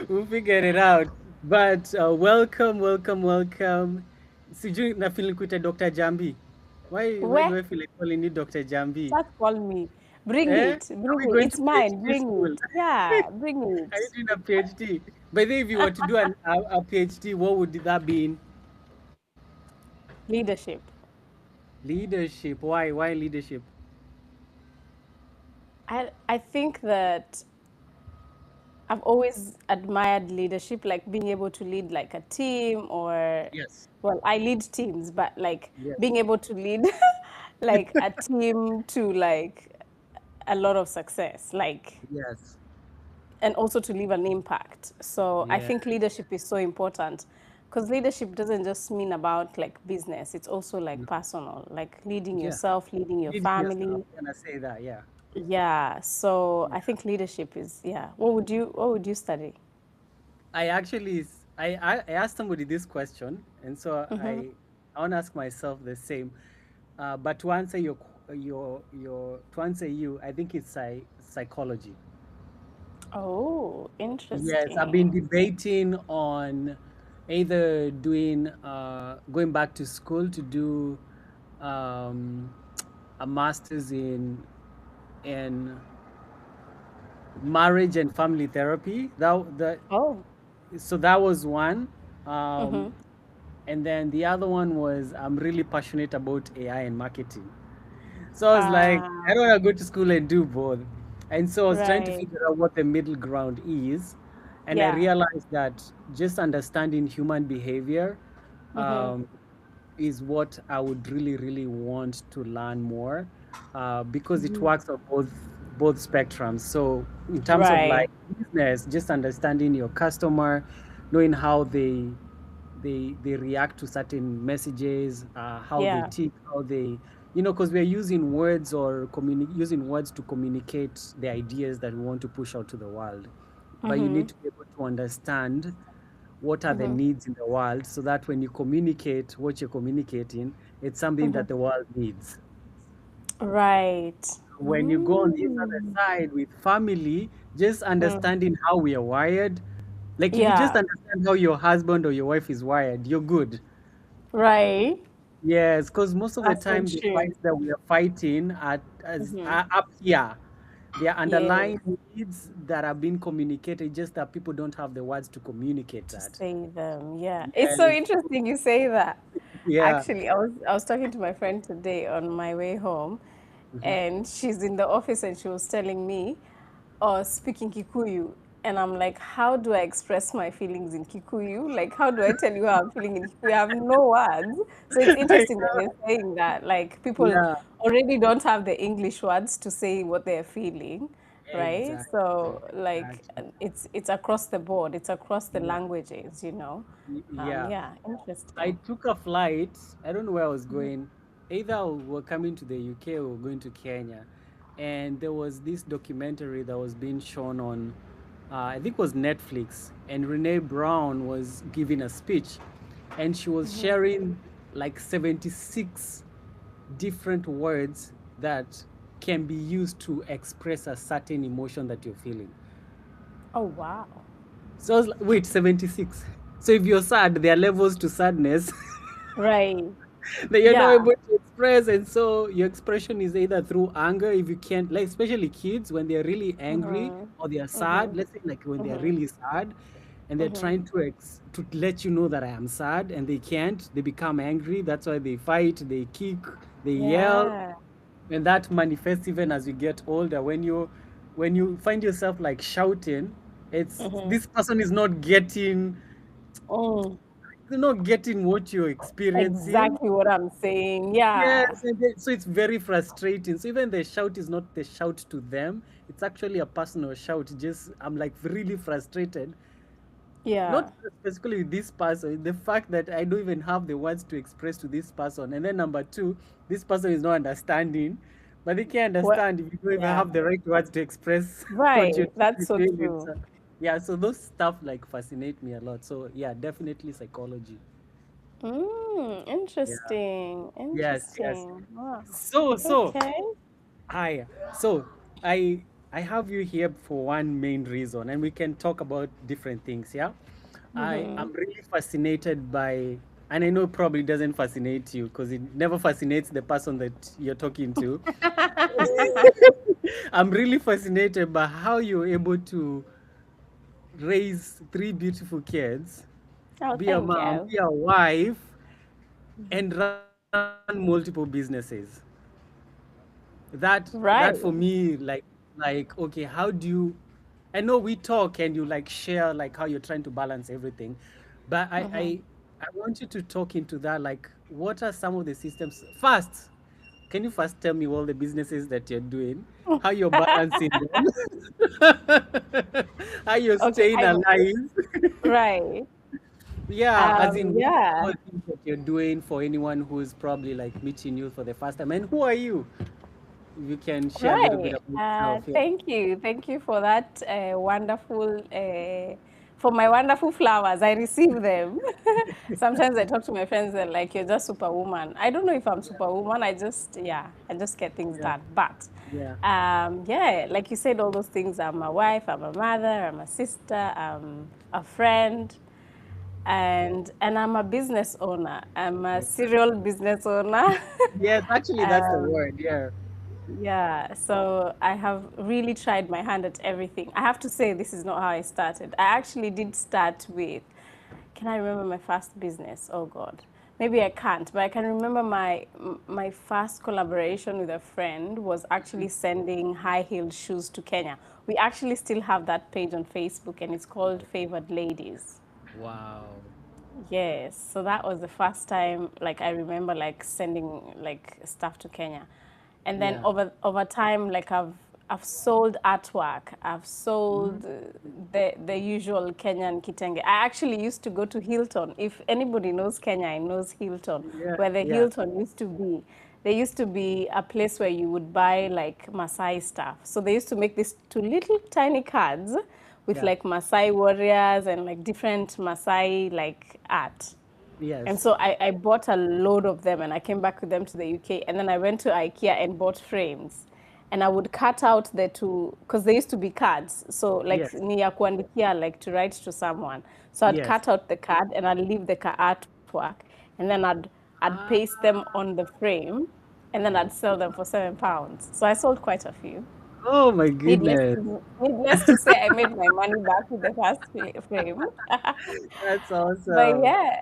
We'll figure it out. But welcome, welcome, welcome. Sijui na feel nikuite Dr. Jambi. Why Where? do I feel like calling you Dr. Jambi? Just call me. Bring Eh? it. Are Bring we it. going to It's mine. PhD Bring school? it. Yeah, bring Are you it. doing a PhD? By the way, if you were to do a PhD, what would that be in? Leadership. Leadership. Why? Why leadership? I think that I've always admired leadership, like being able to lead like a team or, Yes. well, I lead teams, but like Yes. being able to lead like a team to like a lot of success, like, Yes. and also to leave an impact. So I Yeah. think leadership is so important because leadership doesn't just mean about like business, it's also like No. personal, like leading Yeah. yourself, leading your Leading yourself. family. I'm gonna say that. Yeah. Yeah, so Yeah. I think leadership is, yeah. What would you study? I asked somebody this question, and so I want to ask myself the same. But to answer your to answer you, I think it's psychology. Oh, Yes, I've been interesting. debating on either doing going back to school to do um, a master's in marriage and family therapy. Oh. So that was one. Mm-hmm. Um, and then the other one was I'm really passionate about AI and marketing. So I was like, I Ah, don't want to go to school and do both. And so I was trying to right. figure out what the middle ground is. And I Yeah. realized that just understanding human behavior Mm-hmm. um, is what I would really, really want to learn more because it works on both spectrums. So in terms of Right. like business, just understanding your customer, knowing how they react to certain messages, how they Yeah. tick, how they, because we're using words or using words to communicate the ideas that we want to push out to the world. But you need Mm-hmm. to be able to understand what are the Mm-hmm. needs in the world so that when you communicate what you're communicating, it's something that the world needs. Right. When you go on this other Mm. side with family, just Mm. understanding how we are wired. Like if you just Yeah. understand how your husband or your wife is wired, you're good. Right. Yes, because most of the That's so time the true. fights that we are fighting Mm-hmm. are up here. They are Yes. underlying needs that are being communicated, just that people don't have the words to communicate To that. say them. Yeah. It's so Yes. interesting you say that. Yeah. Actually, I was talking to my friend today on my way home, Mhm. and she's in the office and she was telling me, oh, speaking Kikuyu. And I'm like, how do I express my feelings in Kikuyu? Like, how do I tell you how I'm feeling in Kikuyu? I have no words. So it's I interesting that you're saying that. Like, people Yeah, already don't have the English words to say what they're feeling, right? exactly. So, like, Exactly. it's across the board. It's across the Yeah. languages, you know. Yeah. Yeah, I interesting. took a flight. I don't know where I was going. Either we're coming to the UK or we're going to Kenya. And there was this documentary that was being shown on, I think it was Netflix. And Renee Brown was giving a speech. And she was sharing like 76 different words that can be used to express a certain emotion that you're feeling. Oh, wow. So I was like, wait, 76. So if you're sad, there are levels to sadness Right. that you're not Yeah. able to express. And so your expression is either through anger, if you can't, like, especially kids, when they're really angry Mm-hmm. or they're sad, Mm-hmm. let's say, like, when they're Mm-hmm. really sad and they're Mm-hmm. trying to let you know that I am sad and they can't, they become angry. That's why they fight, they kick, they yell. Yeah. And that manifests even as you get older. When you find yourself like shouting, it's Mm-hmm. this person is not getting Mm. what you're experiencing. Exactly what I'm saying. Yeah. Yes, so it's very frustrating. So even the shout is not the shout to them; it's actually a personal shout. Just I'm like really frustrated, not Yeah. specifically with this person. The fact that I don't even have the words to express to this person, and then number two, this person is not understanding. But they can't What? understand if you don't even Yeah. have the right words to express what you're Right. That's truly so feeling. true. So, yeah, so those stuff like fascinate me a lot. So yeah, definitely psychology. Yeah. Interesting. Yes, yes. Interesting. Wow. So Okay. Hi. So I I have you here for one main reason, and we can talk about different things. Yeah, I Mm-hmm. am really fascinated by, and I know it probably doesn't fascinate you because it never fascinates the person that you're talking to. I'm really fascinated by how you're able to raise three beautiful kids, Oh, be a thank mom, you. be a wife, Mhm. and run multiple businesses. That for Right. me, like okay, how do you? I know we talk and you like share like how you're trying to balance everything, but Mm-hmm. I want you to talk into that. Like, what are some of the systems? First, can you first tell me all the businesses that you're doing, how you're balancing them, how you're Okay, staying alive? right. Yeah, as in what are some Yeah. of the things that you're doing for anyone who's probably like meeting you for the first time, and who are you? If you can share a little bit Right. about yourself. Yeah. Thank you. Thank you for that for my wonderful flowers. I receive them. Sometimes I talk to my friends and like, you're just superwoman. I don't know if I'm superwoman. I just get things Yeah. done. But Yeah. yeah, like you said, all those things. I'm a wife, I'm a mother, I'm a sister, I'm a friend, and I'm a business owner. I'm a serial business owner. Yes, actually, that's the um, word. Yeah. yeah, so I have really tried my hand at everything. I have to say, this is not how I started. I actually did start with, can I remember my first business? Oh God, maybe I can't, but I can remember my first collaboration with a friend was actually sending high-heeled shoes to Kenya. We actually still have that page on Facebook, and it's called Favored Ladies. Wow. Yes, so that was the first time like I remember like sending like stuff to Kenya. And then Yeah. over time like I've sold artwork. I've Mhm. sold the usual Kenyan kitenge. I actually used to go to Hilton. If anybody knows Kenya and knows Hilton, Yeah. where the Yeah. Hilton used to be. There used to be a place where you would buy like Maasai stuff. So they used to make these two little tiny cards with Yeah. like Maasai warriors and like different Maasai like art. And Yes. so I bought a load of them and I came back with them to the UK. And then I went to IKEA and bought frames. And I would cut out the two, because they used to be cards. So like Yes. ni ya kuandikia, like to write to someone. So I'd Yes. cut out the card and I'd leave the artwork. And then I'd Ah. paste them on the frame. And then I'd sell them for £7. So I sold quite a few. Oh my goodness. Needless to say, I made my money back with the first frame. That's But awesome. yeah,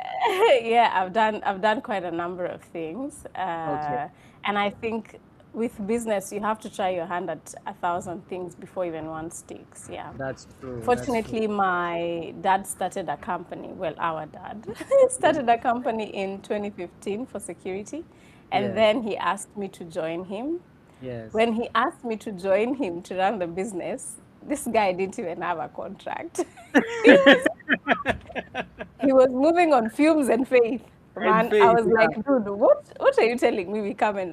yeah, I've done quite a number of things, Okay. and I think with business you have to try your hand at 1,000 things before even one sticks. Yeah. That's true. That's true. Fortunately, my dad started a company. Well, our dad started a company in 2015 for security, and Yes. then he asked me to join him. Yes. When he asked me to join him to run the business, this guy didn't even have a contract. he was he was moving on fumes and faith. And Man, I faith. was Yeah. like, dude, what are you telling me? We come and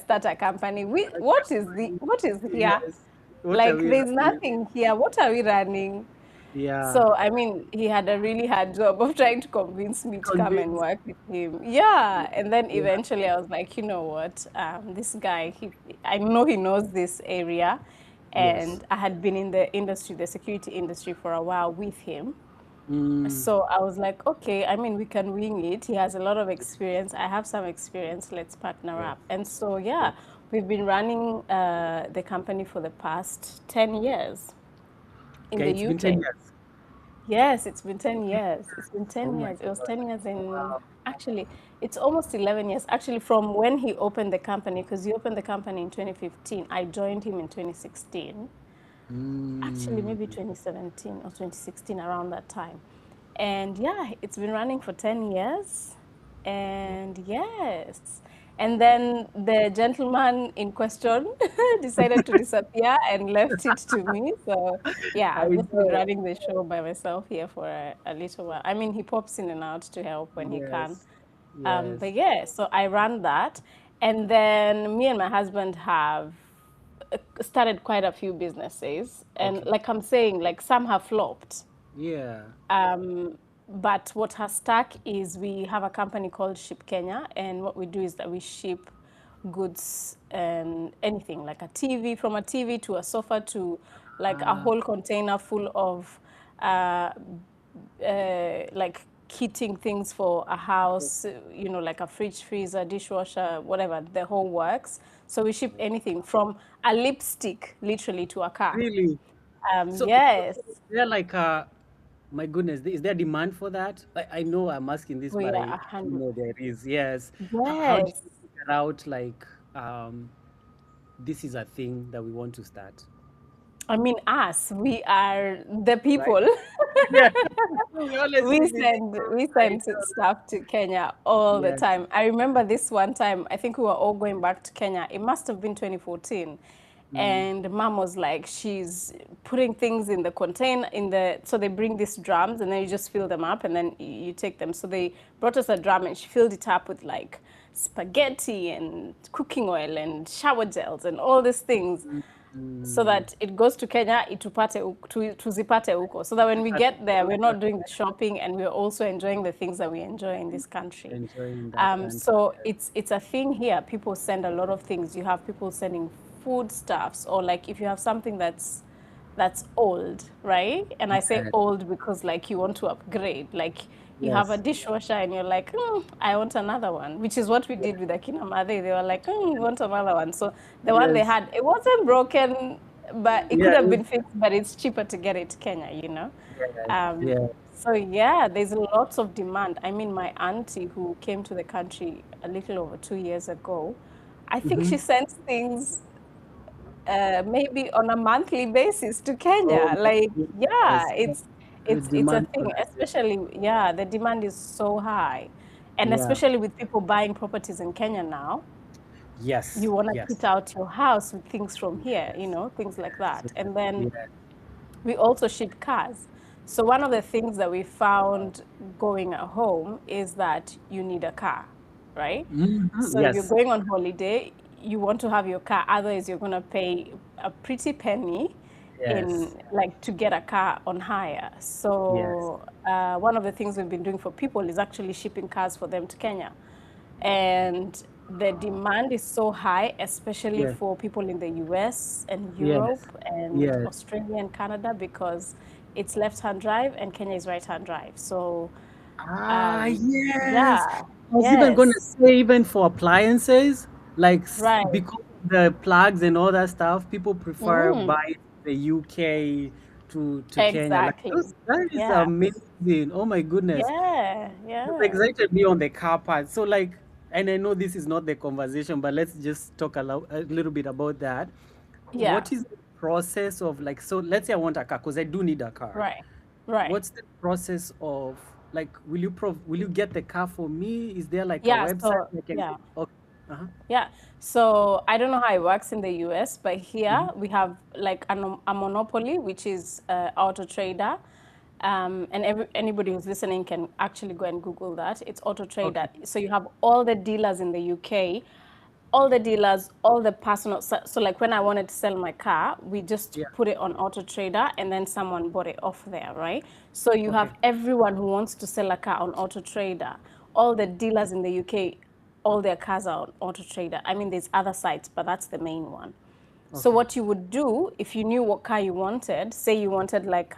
start a company. A What is company. here? Yes. What are Like, we there's running? nothing here. What are we running? Yeah. So, I mean, he had a really hard job of trying to convince me to come and Convince. work with him. Yeah. And then Yeah. eventually I was like, you know what? This guy, I know he knows this area. Yes. And I had been in the industry, the security industry for a while with him. Mm. So I was like, okay, I mean, we can wing it. He has a lot of experience. I have some experience. Let's partner Yes. up. And so, Yes. yeah, we've been running the company for the past 10 years in Okay. the It's been 10 UK. years. Yes, it's been 10 years. It's been Oh 10 my years. It was God. 10 years in, Wow. actually, it's almost 11 years. Actually, from when he opened the company, because he opened the company in 2015, I joined him in 2016. Actually, Mm. maybe 2017 or 2016, around that time. And yeah, it's been running for 10 years. And yes. And then the gentleman in question decided to disappear and left it to me. So yeah, I I've just been know. running the show by myself here for a little while. I mean, he pops in and out to help when he can. Yes. Yes. But yeah, so I ran that. And then me and my husband have started quite a few businesses. And Okay. like I'm saying, like some have flopped. Yeah. But what has stuck is we have a company called Ship Kenya, and what we do is that we ship goods and anything, like a TV, from a TV to a sofa to like a Ah, whole container full of uh, like heating things for a house, you know, like a fridge, freezer, dishwasher, whatever, the whole works. So we ship anything from a lipstick, literally, to a car. really? So, Yes. is there like my goodness, is there demand for that? I know I'm asking this, Oh but yeah, I 100. know there is. Yes. How do Yes. you figure out like this is a thing that we want to start, I mean, us, we are the right? people. Yeah. We always We see this. I send stuff to Kenya all the know. time. I remember this one time, I think we were all going back to Kenya. It must have been 2014. Mm, And mom was like, she's putting things in the container, so they bring these drums and then you just fill them up and then you take them. So they brought us a drum and she filled it up with like spaghetti and cooking oil and shower gels and all these things mm, so mm. that it goes to Kenya, tuzipate huko. So that when we get there, we're not doing the shopping and we're also enjoying the things that we enjoy in this country. Enjoying that country. So it's a thing here. People send a lot of things. You have people sending foodstuffs, or like if you have something that's old, right? And I say Yes. old because like you want to upgrade. Like you have a Yes. dishwasher and you're like, I want another one, which is what we did with Akina Madhe. They were like, we want another one. So the one they Yes. had, it wasn't broken, but it could Yeah. have been fixed, but it's cheaper to get it to Kenya, you know? Yes. Um, Yeah. so yeah, there's lots of demand. I mean, my auntie who came to the country a little over 2 years ago, I think Mm-hmm. she sends things maybe on a monthly basis to Oh Kenya. my Like, yeah, goodness. The it's a demand for thing. that. Especially, yeah, the demand is so high, and Yeah. especially with people buying properties in Kenya now, you Yes. want to Yes. kit out your house with things from here, you Yes. know, things like that. Absolutely. And then Yeah. we also ship cars. So one of the things that we found going at home is that you need a car, right? Mm-hmm. So you're Yes. going on holiday, you want to have your car, otherwise you're going to pay a pretty penny Yes. in like to get a car on hire. Yes. So one of the things we've been doing for people is actually shipping cars for them to Kenya. And the demand is so high, especially Yes. for people in the US and Yes. Europe and Yes. Australia and Canada, because it's left-hand drive and Kenya is right-hand drive. So Ah, yes. yeah, I was even gonna yes, say, even for appliances, like right. because of the plugs and all that stuff, people prefer Mm, buying the UK to Kenya. Like exactly. that is Yeah, amazing. Oh my goodness. yeah, You've yeah, excited me on the car part. So like, and I know this is not the conversation, but let's just talk a little bit about that. yeah, What is the process of like, so let's say I want a car, because I do need a car. right, right. What's the process of like, will you get the car for me? Is there like a Yeah, website so I can yeah. okay. Uh-huh. Yeah. So I don't know how it works in the US, but here Mhm. we have like a monopoly, which is Auto Trader. And anybody who's listening can actually go and Google that. It's Auto Okay. Trader. So you have all the dealers in the UK, all the dealers, all the personal. So like when I wanted to sell my car, we just Yeah. put it on Auto Trader and then someone bought it off there, right? So you Okay. have everyone who wants to sell a car on Auto Trader. All the dealers in the UK, all their cars are on Auto Trader. I mean, there's other sites, but that's the main one. So Okay. what you would do if you knew what car you wanted, say you wanted like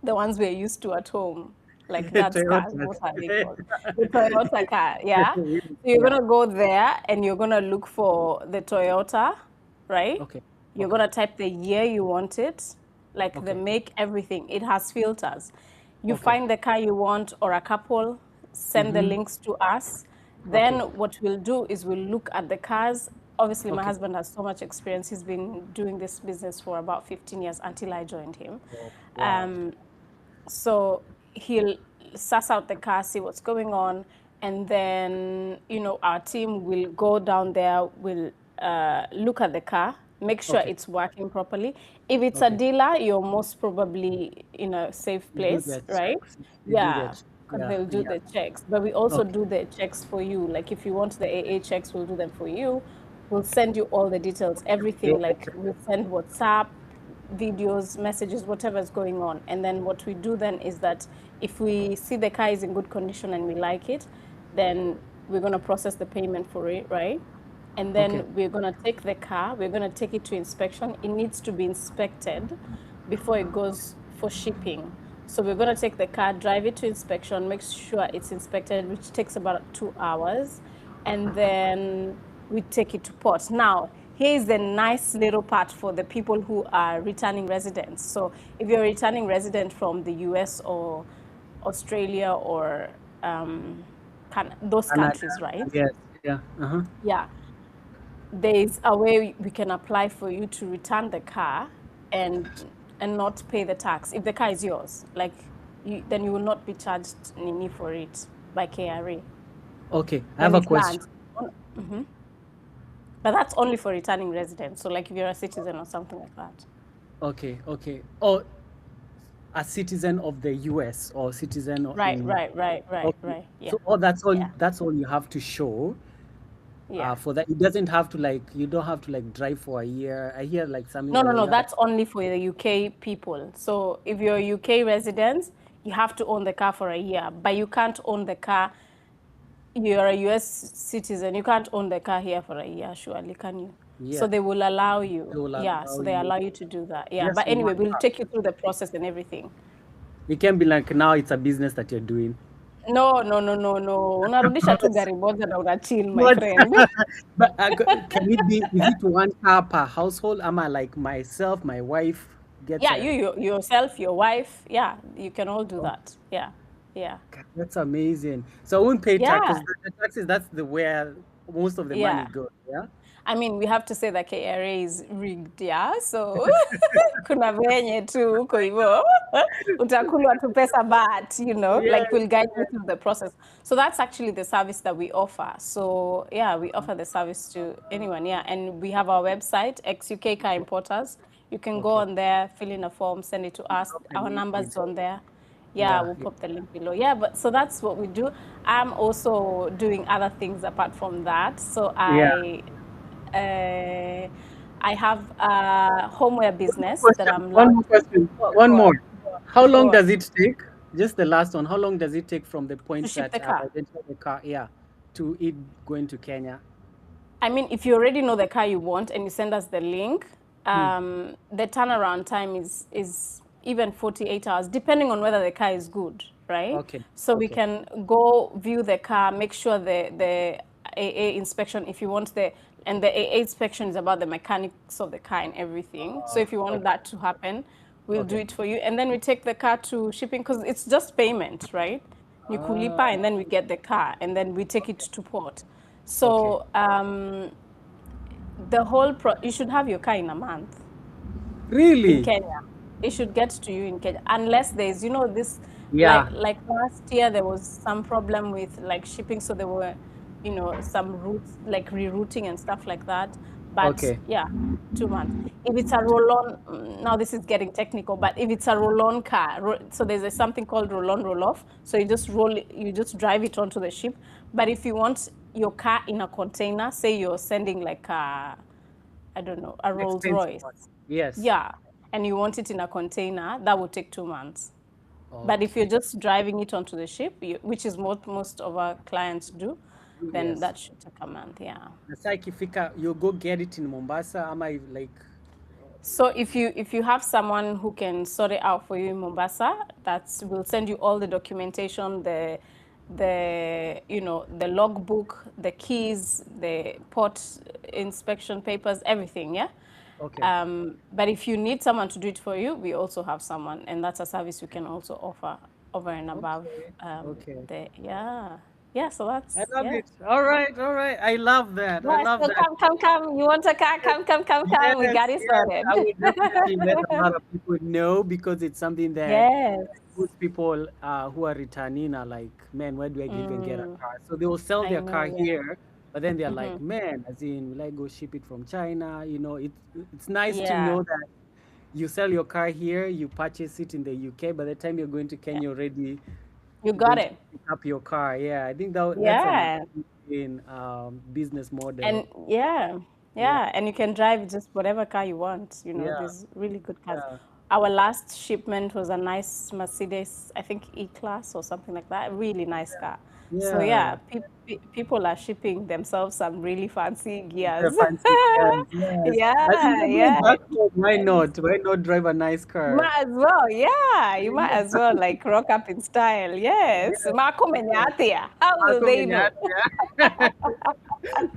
the ones we're used to at home, like dad's cars, Toyota. what are they called? The Toyota car, yeah. So you're Yeah. gonna go there and you're gonna look for the Toyota, right? Okay. You're Okay. gonna type the year you want it, like the Okay. make, everything. It has filters. You Okay. find the car you want or a couple, send the Mm-hmm. links to us. Then Okay. what we'll do is we'll look at the cars. Obviously, my Okay. husband has so much experience. He's been doing this business for about 15 years until I joined him. Oh, wow. Um, so he'll suss out the car, see what's going on, and then our team will go down there, will look at the car, make sure Okay. it's working properly. If it's a Okay. dealer, you're most probably in a safe You do place, their right? checks. You do their Yeah, check. because Yeah. they'll do Yeah. the checks. But we also Okay. do the checks for you. Like if you want the AA checks, we'll do them for you. We'll send you all the details, Yeah. everything. Like we'll send WhatsApp, videos, messages, whatever's going on. And then what we do then is that if we see the car is in good condition and we like it, then we're going to process the payment for it, right? and Okay. then we're going to take the car, we're going to take it to inspection. It needs to be inspected before it goes for shipping. So we're going to take the car, drive it to inspection, make sure it's inspected, which takes about 2 hours, and then we take it to port. Now, here's the nice little part for the people who are returning residents. So if you're a returning resident from the US or Australia or those Canada. countries, right? Yes. Yeah. Uh-huh. Yeah, there's a way we can apply for you to return the car and not pay the tax if the car is yours. Like, then you will not be charged Nini for it by KRA Okay. I have when a it question. lands. But that's only for returning residents. So like if you're a citizen or something like that. Okay. Okay. Oh, a citizen of the US or citizen Right, in. right, right, right, Okay. right. Yeah, So, oh, that's all. yeah, That's all you have to show. yeah. For that, it doesn't have to like. You don't have to like drive for a year. I hear like something No, like no, that. no. You have That's only for the UK people. So if you're a UK resident, you have to own the car for a year, but you can't own the car. You're a US citizen. You can't own the car here for a year, surely, can you? yeah. So they will allow They you. will Yeah, allow so they you allow you to do that. Yeah, just but for anyway, one we'll car. take you through the process and everything. It can be like now it's a business that you're doing. No, no, no, no, no. Unarudisha tu gari moja na unachill, my What? friend. But can it be? Is it one car per household? Am I like myself, my wife gets Yeah, a? yourself, your wife. Yeah, you can all do Oh, that. Yeah, yeah, God, that's amazing. So I won't pay tax yeah, because the taxes. That's the where most of the money yeah. goes. Yeah. I mean, we have to say that KRA is rigged, yeah? So kuna venye tu huko hivyo utakulwa tu pesa, but like Yes. we'll guide you through the process. So that's actually the service that we offer. So yeah, we offer the service to anyone, yeah. And we have our website, XUK Car Importers. You can go Okay. on there, fill in a form, send it to us. Drop the Our link number's below. on there. Yeah, Yeah. we'll pop the link below. Yeah, but so that's what we do. I'm also doing other things apart from that. So Yeah. I have a homeware business that Question. I'm One more launching. question. Go, One go more. on, go on, How go long on. does it take? Just the last one. How long does it take from the To point ship the that I've car. identified the car, yeah, to it going to Kenya? I mean, if you already know the car you want and you send us the link, the turnaround time is even 48 hours, depending on whether the car is good, right? Okay. So we Okay. can go view the car, make sure the AA inspection, if you want and the AA inspection is about the mechanics of the car and everything. So if you want Okay. that to happen, we'll do Okay. it for you. And then we take the car to shipping because it's just payment, right? You kulipa Ah, and then we get the car and then we take it to port. okay. So you should have your car in a month in Really? Kenya. It should get to you in Kenya, unless there's this Yeah. like last year there was some problem with like shipping, so there were some routes like rerouting and stuff like that. But Okay. yeah, 2 months. If it's a roll-on, now this is getting technical, but if it's a roll-on car, so there's something called roll-on, roll-off. So you just drive it onto the ship. But if you want your car in a container, say you're sending like I don't know, a Rolls Expensive Royce, one. Yes. yeah, and you want it in a container, that would take 2 months. But if you're Okay. just driving it onto the ship, which is what most of our clients do, then Yes. that should take a month, yeah. Na saa ikifika, you go get it in Mombasa, ama like. So if you have someone who can sort it out for you in Mombasa, we'll send you all the documentation, the logbook, the keys, the port inspection papers, everything, yeah. Okay. But if you need someone to do it for you, we also have someone, and that's a service we can also offer over and above. Okay. Yeah. So that's I love it. All right. All right. I love that. I Yeah, love so that. come. You want a car? Come. We Yes, got it yes. sorted. I will definitely let a lot of people know because it's something that Yes. most people who are returning are like, man, where do I even get a car? So they will sell I their know, car yeah. here, but then they're like, man, as in, will I go ship it from China? It's nice to Yeah. know that you sell your car here, you purchase it in the UK. By the time you're going to Kenya already, You you're got going to it. pick up your car. Yeah, I think that's Yeah. an amazing business model. And yeah. Yeah. And you can drive just whatever car you want. Yeah. There's really good cars. Yeah. our last shipment was a nice Mercedes, I think E-Class or something like that. Really nice car. So Yeah. yeah, people are shipping themselves some really fancy The gears. fancy cars, yes. As in, Yeah, you're going yeah. back home, why not? Why not drive a nice You car? might as well, yeah. You might as well like rock up in style. Yes. Yeah, Makumenyatia. How will ako they know? Minyati,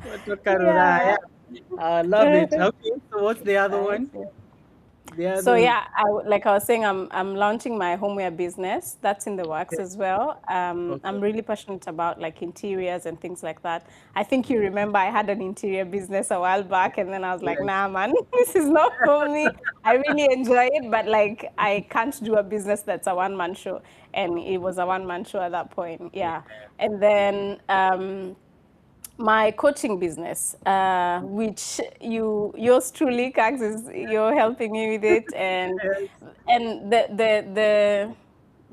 Kutoka Ruraya. Yeah. I love it. Okay, so what's the other one? Exactly. The So other. yeah, like I was saying, I'm launching my homeware business. That's in the works Okay. as well. Okay. I'm really passionate about like interiors and things like that. I think you remember I had an interior business a while back, and then I was like, Yes. nah, man, this is not for me. I really enjoy it, but like I can't do a business that's a one-man show, and it was a one-man show at that point. Yeah. Yeah, and then my coaching business, which yours truly, Kax, is you're helping me with it, Yes. and the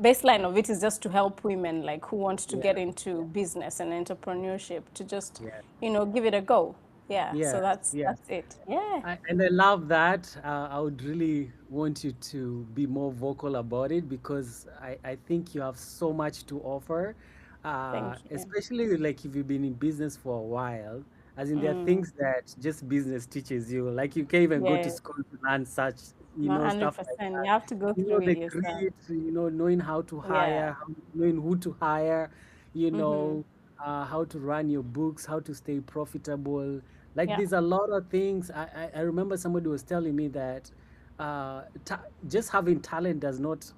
baseline of it is just to help women like who want to Yeah. get into business and entrepreneurship to just Yeah. give it a go. Yeah, so Yes. Yes. that's it. Yeah. And I love that. I would really want you to be more vocal about it because I think you have so much to offer, Thank you. especially like if you've been in business for a while. As in, there are things that just business teaches you. Like you can't even go to Yeah, school to learn such, stuff like 100%. You that. have to go through it The yourself. grit, knowing how to Yeah. hire, knowing who to hire, you know, how to run your books, how to stay profitable. Like Yeah. there's a lot of things. I remember somebody was telling me that just having talent does not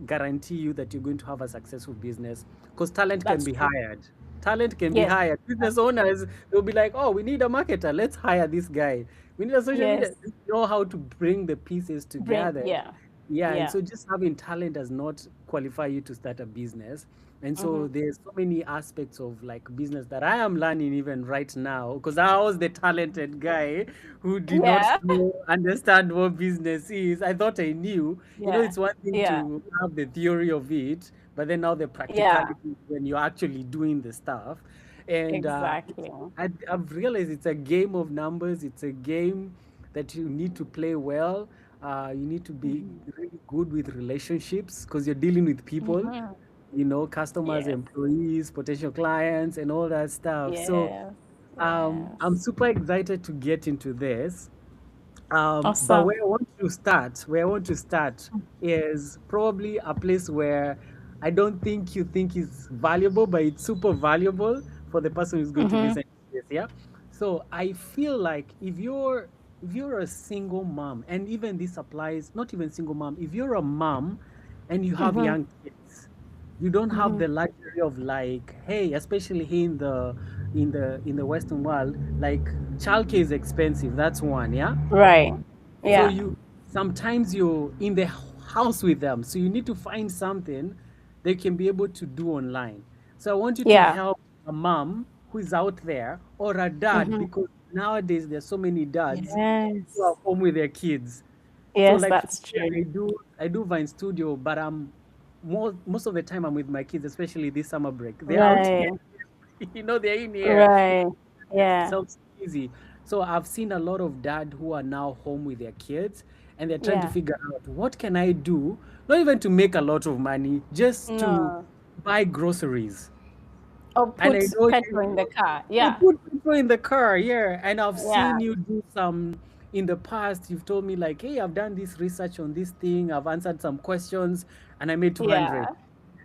guarantee you that you're going to have a successful business because talent can That's be true. hired. Talent can be Yes. hired. Business owners, they'll be like, oh, we need a marketer. Let's hire this guy. We need a social media. Yes. They know how to bring the pieces Bring, together. yeah. Yeah, and Yeah. so just having talent does not qualify you to start a business. And so there's so many aspects of like business that I am learning even right now because I was the talented guy who did not Yeah. understand what business is. I thought I knew. Yeah. It's one thing Yeah. to have the theory of it, but then now the Yeah. practicality when you're actually doing the stuff. And Exactly. I've realized it's a game of numbers. It's a game that you need to play well. You need to be really good with relationships because you're dealing with people, customers, Yes. employees, potential clients, and all that stuff. So Yes. I'm Yes. super excited to get into this. But Awesome. where I want to start is probably a place where I don't think you think is valuable, but it's super valuable for the person who's going to listen to this. Yeah. So I feel like if you're a single mom, and even this applies, not even single mom, if you're a mom and you have young kids, you don't have the luxury of like, hey, especially here in the Western world, like childcare is expensive. That's one, yeah. Right. So Yeah. you sometimes you're in the house with them, so you need to find something they can be able to do online. So I want you to Yeah. help a mom who is out there or a dad because nowadays there's so many dads who are Yes. home with their kids. So Yes, like for that's me, true. I do Vine Studio, but I'm most of the time I'm with my kids, especially this summer break. They're out here, Right. they're in here. Right. Yeah. Sounds easy. So I've seen a lot of dad who are now home with their kids and they're trying to Yeah. figure out what can I do, not even to make a lot of money, just to No. buy groceries. Or And I put know petrol in the car. you Yeah. put people in the car, yeah. And I've Yeah. seen you do some in the past. You've told me like, hey, I've done this research on this thing. I've answered some questions and I made Yeah. 200.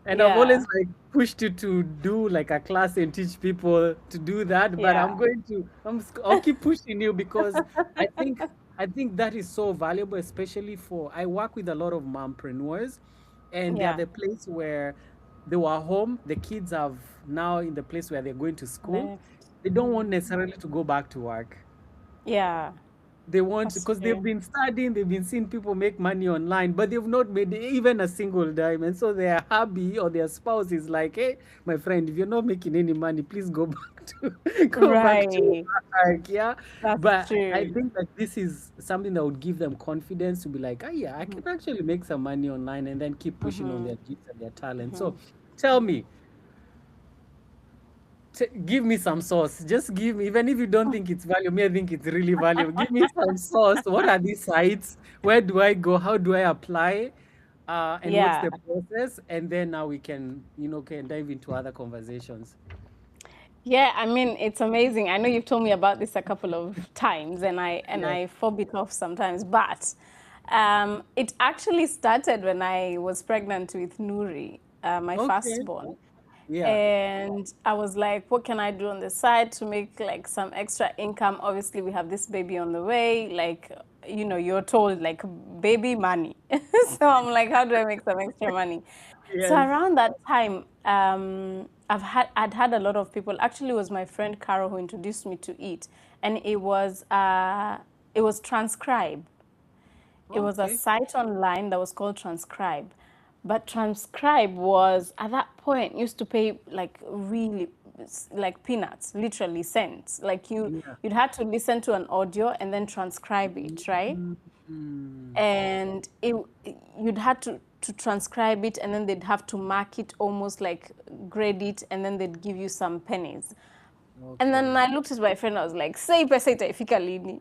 And I've Yeah. always like pushed you to do like a class and teach people to do that. But Yeah. I'll keep pushing you because I think I think that is so valuable, especially for I work with a lot of mompreneurs, and they're Yeah. the place where they were home. The kids have now in the place where they're going to school. Left. They don't want necessarily to go back to work. Yeah. They want That's because they've true. been studying, they've been seeing people make money online, but they've not made even a single dime. And so their hubby or their spouse is like, "Hey, my friend, if you're not making any money, please go back to go back to Right. work." Yeah. That's But I true. think that this is something that would give them confidence to be like, "Ah, yeah, I can actually make some money online," and then keep pushing on their gifts and their talent. So tell me, give me some sauce. Just give me, even if you don't think it's value, me, I think it's really value. Give me some sauce. What are these sites? Where do I go? How do I apply? And what's Yeah. the process? And then now we can, can dive into other conversations. Yeah, I mean, it's amazing. I know you've told me about this a couple of times, and Yes. I fob it off sometimes, but it actually started when I was pregnant with Nuri, my Okay. firstborn. Yeah. And I was like, what can I do on the side to make like some extra income? Obviously, we have this baby on the way. Like, you're told like baby money. So I'm like, how do I make some extra money? So Yes. around that time, I'd had a lot of people. Actually, it was my friend Carol who introduced me to it, and it was Transcribe. It was a Okay. site online that was called Transcribe. But Transcribe was, at that point, used to pay like really like peanuts, literally cents. Like Yeah. you'd had to listen to an audio and then transcribe it, right? Mm. And you'd had to transcribe it, and then they'd have to mark it, almost like grade it, and then they'd give you some pennies. And then Okay. I looked at my friend, I was like, say pesa itaifika lini?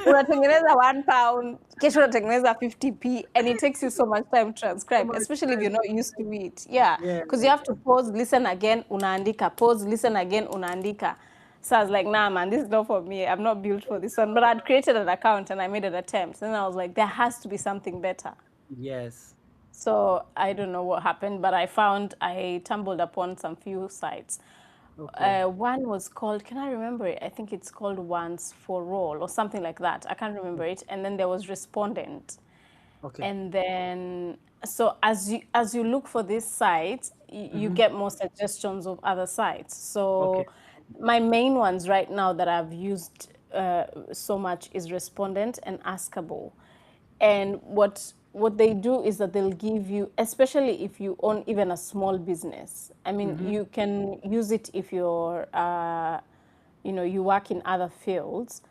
Unatengeneza £1, kesho unatengeneza 50p, and it takes you so much time to So transcribe, much especially if time. you're not used to it. Yeah, Yeah. because you have to pause, listen again, unaandika, pause, listen again, unaandika. So I was like, nah, man, this is not for me. I'm not built for this one. But I'd created an account and I made an attempt. And I was like, there has to be something better. Yes. So I don't know what happened, but I tumbled upon some few sites. Okay. One was called, can I remember it? I think it's called Once for All or something like that. I can't remember it. And then there was Respondent. Okay. And then, so as you look for this site, you Mm-hmm. get more suggestions of other sites. Okay. So my main ones right now that I've used so much is Respondent and Askable. And what they do is that they'll give you, especially if you own even a small business. I mean, Mm-hmm. you can use it if you work in other fields,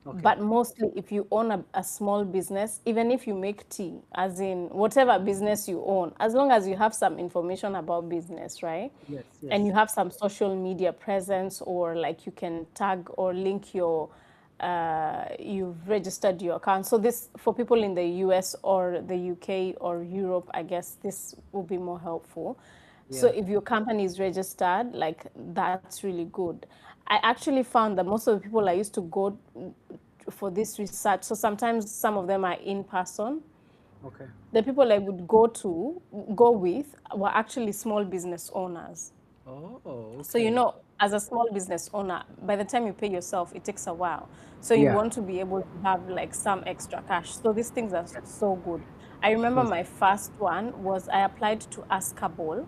Okay. but mostly if you own a small business, even if you make tea, as in whatever business you own, as long as you have some information about business, right? Yes. And you Yes. have some social media presence, or like you can tag or link you've registered your account. So this, for people in the US or the UK or Europe, I guess this will be more helpful. So Yeah. if your company is registered, like that's really good. I actually found that most of the people I used to go for this research, so sometimes some of them are in person. Okay. The people I would go with were actually small business owners. Oh, So, okay. as a small business owner, by the time you pay yourself, it takes a while. So you Yeah. want to be able to have like some extra cash. So these things are so good. I remember Yes. my first one was I applied to Askable.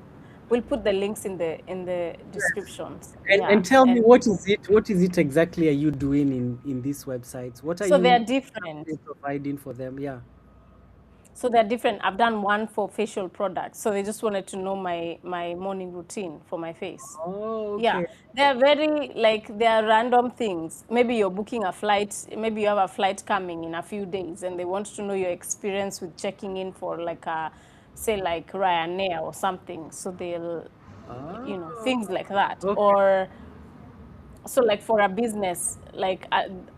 We'll put the links in the Yes. descriptions. And Yeah. tell me, And what is it? What is it exactly are you doing in these websites? What are so they're you different. providing for them? Yeah. So they're different. I've done one for facial products. So they just wanted to know my morning routine for my face. Oh, Yeah, okay. they're very like they're random things. Maybe you're booking a flight, maybe you have a flight coming in a few days and they want to know your experience with checking in for like say like Ryanair or something. So they'll, Oh, things like that. okay. Or so like for a business, like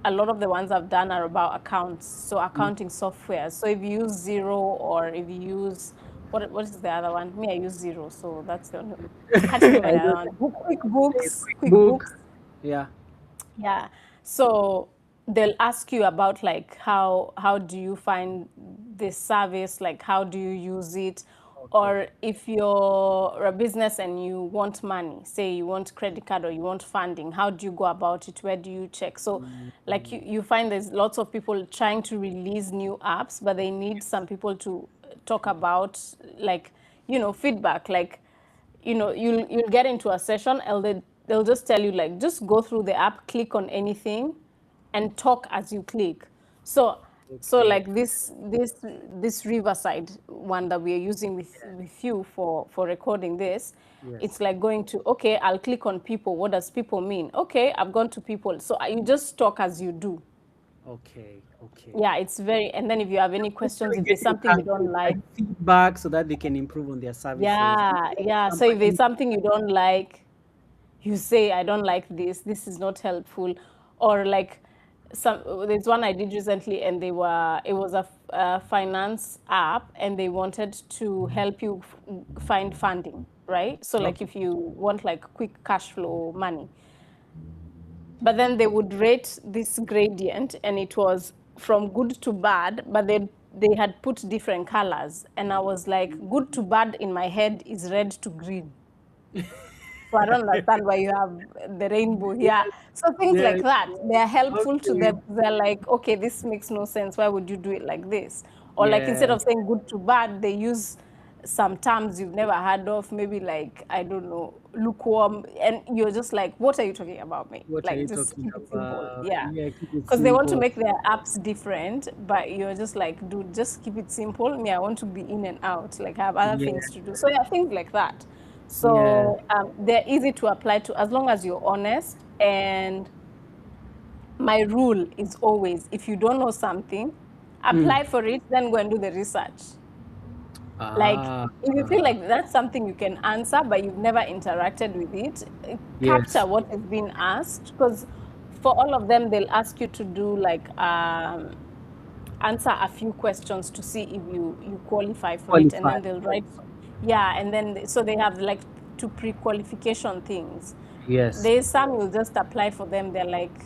a lot of the ones I've done are about accounts, so Mm. accounting software. So if you use Zero, or if you use what is the other one? Me, I use Zero, so that's the only. I can't remember I the know other that. one. QuickBooks, Quick book. QuickBooks. Yeah. Yeah. So they'll ask you about like how do you find this service, like how do you use it? Okay. Or if you're a business and you want money, say you want credit card or you want funding, how do you go about it? Where do you check? So like Mm. you find there's lots of people trying to release new apps, but they need some people to talk about like, feedback. Like, you'll get into a session and they'll just tell you like just go through the app, click on anything and talk as you click. So Okay. like this Riverside one that we are using with you for recording this, it's Yes. like going to, okay, I'll click on people. What does people mean? Okay, I've gone to people. So you just talk as you do. Okay. Okay. Yeah, it's very, and then if you have any So questions, we if get there's to something have you don't like, like feedback so that they can improve on their services. yeah, yeah. So if there's Company. something you don't like, you say, I don't like this is not helpful, or like some there's one I did recently, and it was a finance app, and they wanted to help you find funding, right? So like Okay. if you want like quick cash flow money, but then they would rate this gradient, and it was from good to bad, but they had put different colors, and I was like, good to bad in my head is red to green. So I don't understand why you have the rainbow here. So things Yes. like that, they are helpful to Okay. them. They're like, okay, this makes no sense. Why would you do it like this? Or like instead Yeah. of saying good to bad, they use some terms you've never heard of, maybe like, I don't know, lukewarm. And you're just like, what are you talking about, me? What are Like, you just talking keep it simple. about? Yeah. Yeah, keep it Because they want to simple. make their apps different, but you're just like, dude, just keep it simple. Me, I want to be in and out. Like, I have other Yeah. things to do. So yeah, things like that. Yeah. So they're easy to apply to as long as you're honest. And my rule is always, if you don't know something, Mm. apply for it, then go and do the research. Like, Ah, if you feel like that's something you can answer, but you've never interacted with it, capture yes. what is being asked. Because for all of them, they'll ask you to do like answer a few questions to see if you qualify for it, and Qualify. then they'll write, yeah, and then so they have like two pre-qualification things. Yes. There's some you'll just apply for them, they're like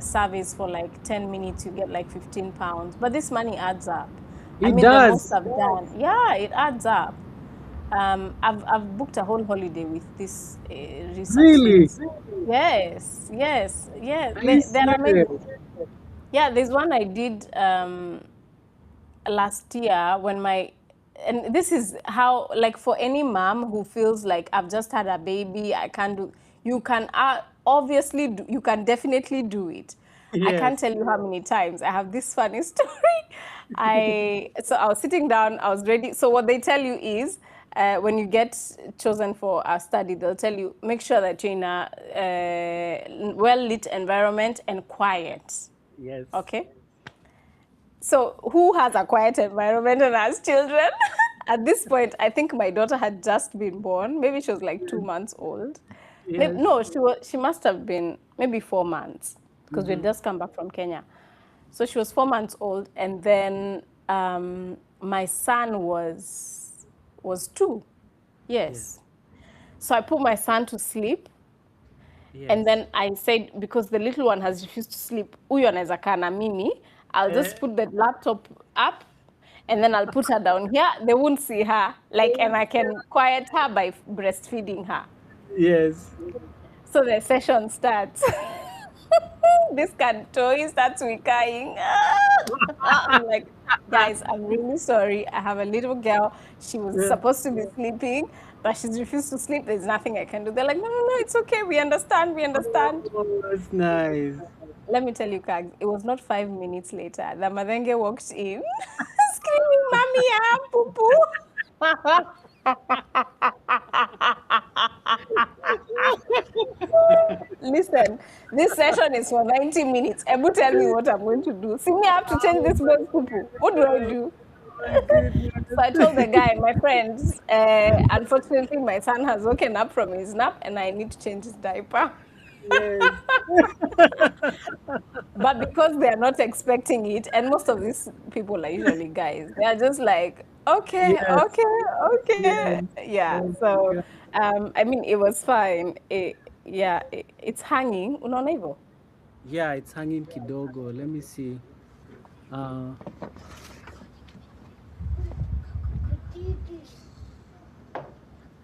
surveys for like 10 minutes, you get like 15 pounds, but this money adds up. I It mean, the most does. I've done, yeah, it adds up. I've booked a whole holiday with these research Really? things. Yes, yes, yes. Are you They're serious? amazing. Yeah, there's one I did last year when and this is how, like, for any mom who feels like I've just had a baby, I can't do, you can obviously do, you can definitely do it. I can't Yes. tell you how many times I have this funny story. I was sitting down, I was ready. So what they tell you is, when you get chosen for a study, they'll tell you, make sure that you're in a well lit environment and quiet. Yes. Okay. So who has a quiet environment and has children? At this point, I think my daughter had just been born. Maybe she was like 2 months old. Maybe, Yes. no, she must have been maybe 4 months, because we had Mm-hmm. just come back from Kenya. So she was 4 months old, and then my son was two. Yes. Yes. So I put my son to sleep, and Yes. then I said, because the little one has refused to sleep, huyu anaweza kaa na mimi, I'll Eh, just put the laptop up, and then I'll put her down here. They won't see her, like, and I can quiet her by breastfeeding her. yes. So the session starts. This toy starts wicking. I'm like, guys, I'm really sorry. I have a little girl. She was Yeah. supposed to be sleeping, but she's refused to sleep. There's nothing I can do. They're like, no, no, no, it's okay. We understand. We understand. Oh, that's nice. Let me tell you, Kags, it was not 5 minutes later. The Madenge walked in, screaming, Mommy, I have poo poo. Listen, this session is for 90 minutes. Ebu tell me what I'm going to do. See me, I have to change this boy's poo poo. What do I do? My goodness. So I told the guy, my friends, unfortunately, my son has woken up from his nap and I need to change his diaper. Yes. But because they are not expecting it, and most of these people are usually guys, they are just like, okay, Yes. okay, Yes. okay. Yeah. Oh my So, God. I mean, it was fine. Yeah, it's hanging. Unaona hivyo? Yeah, it's hanging kidogo. Let me see. Uh,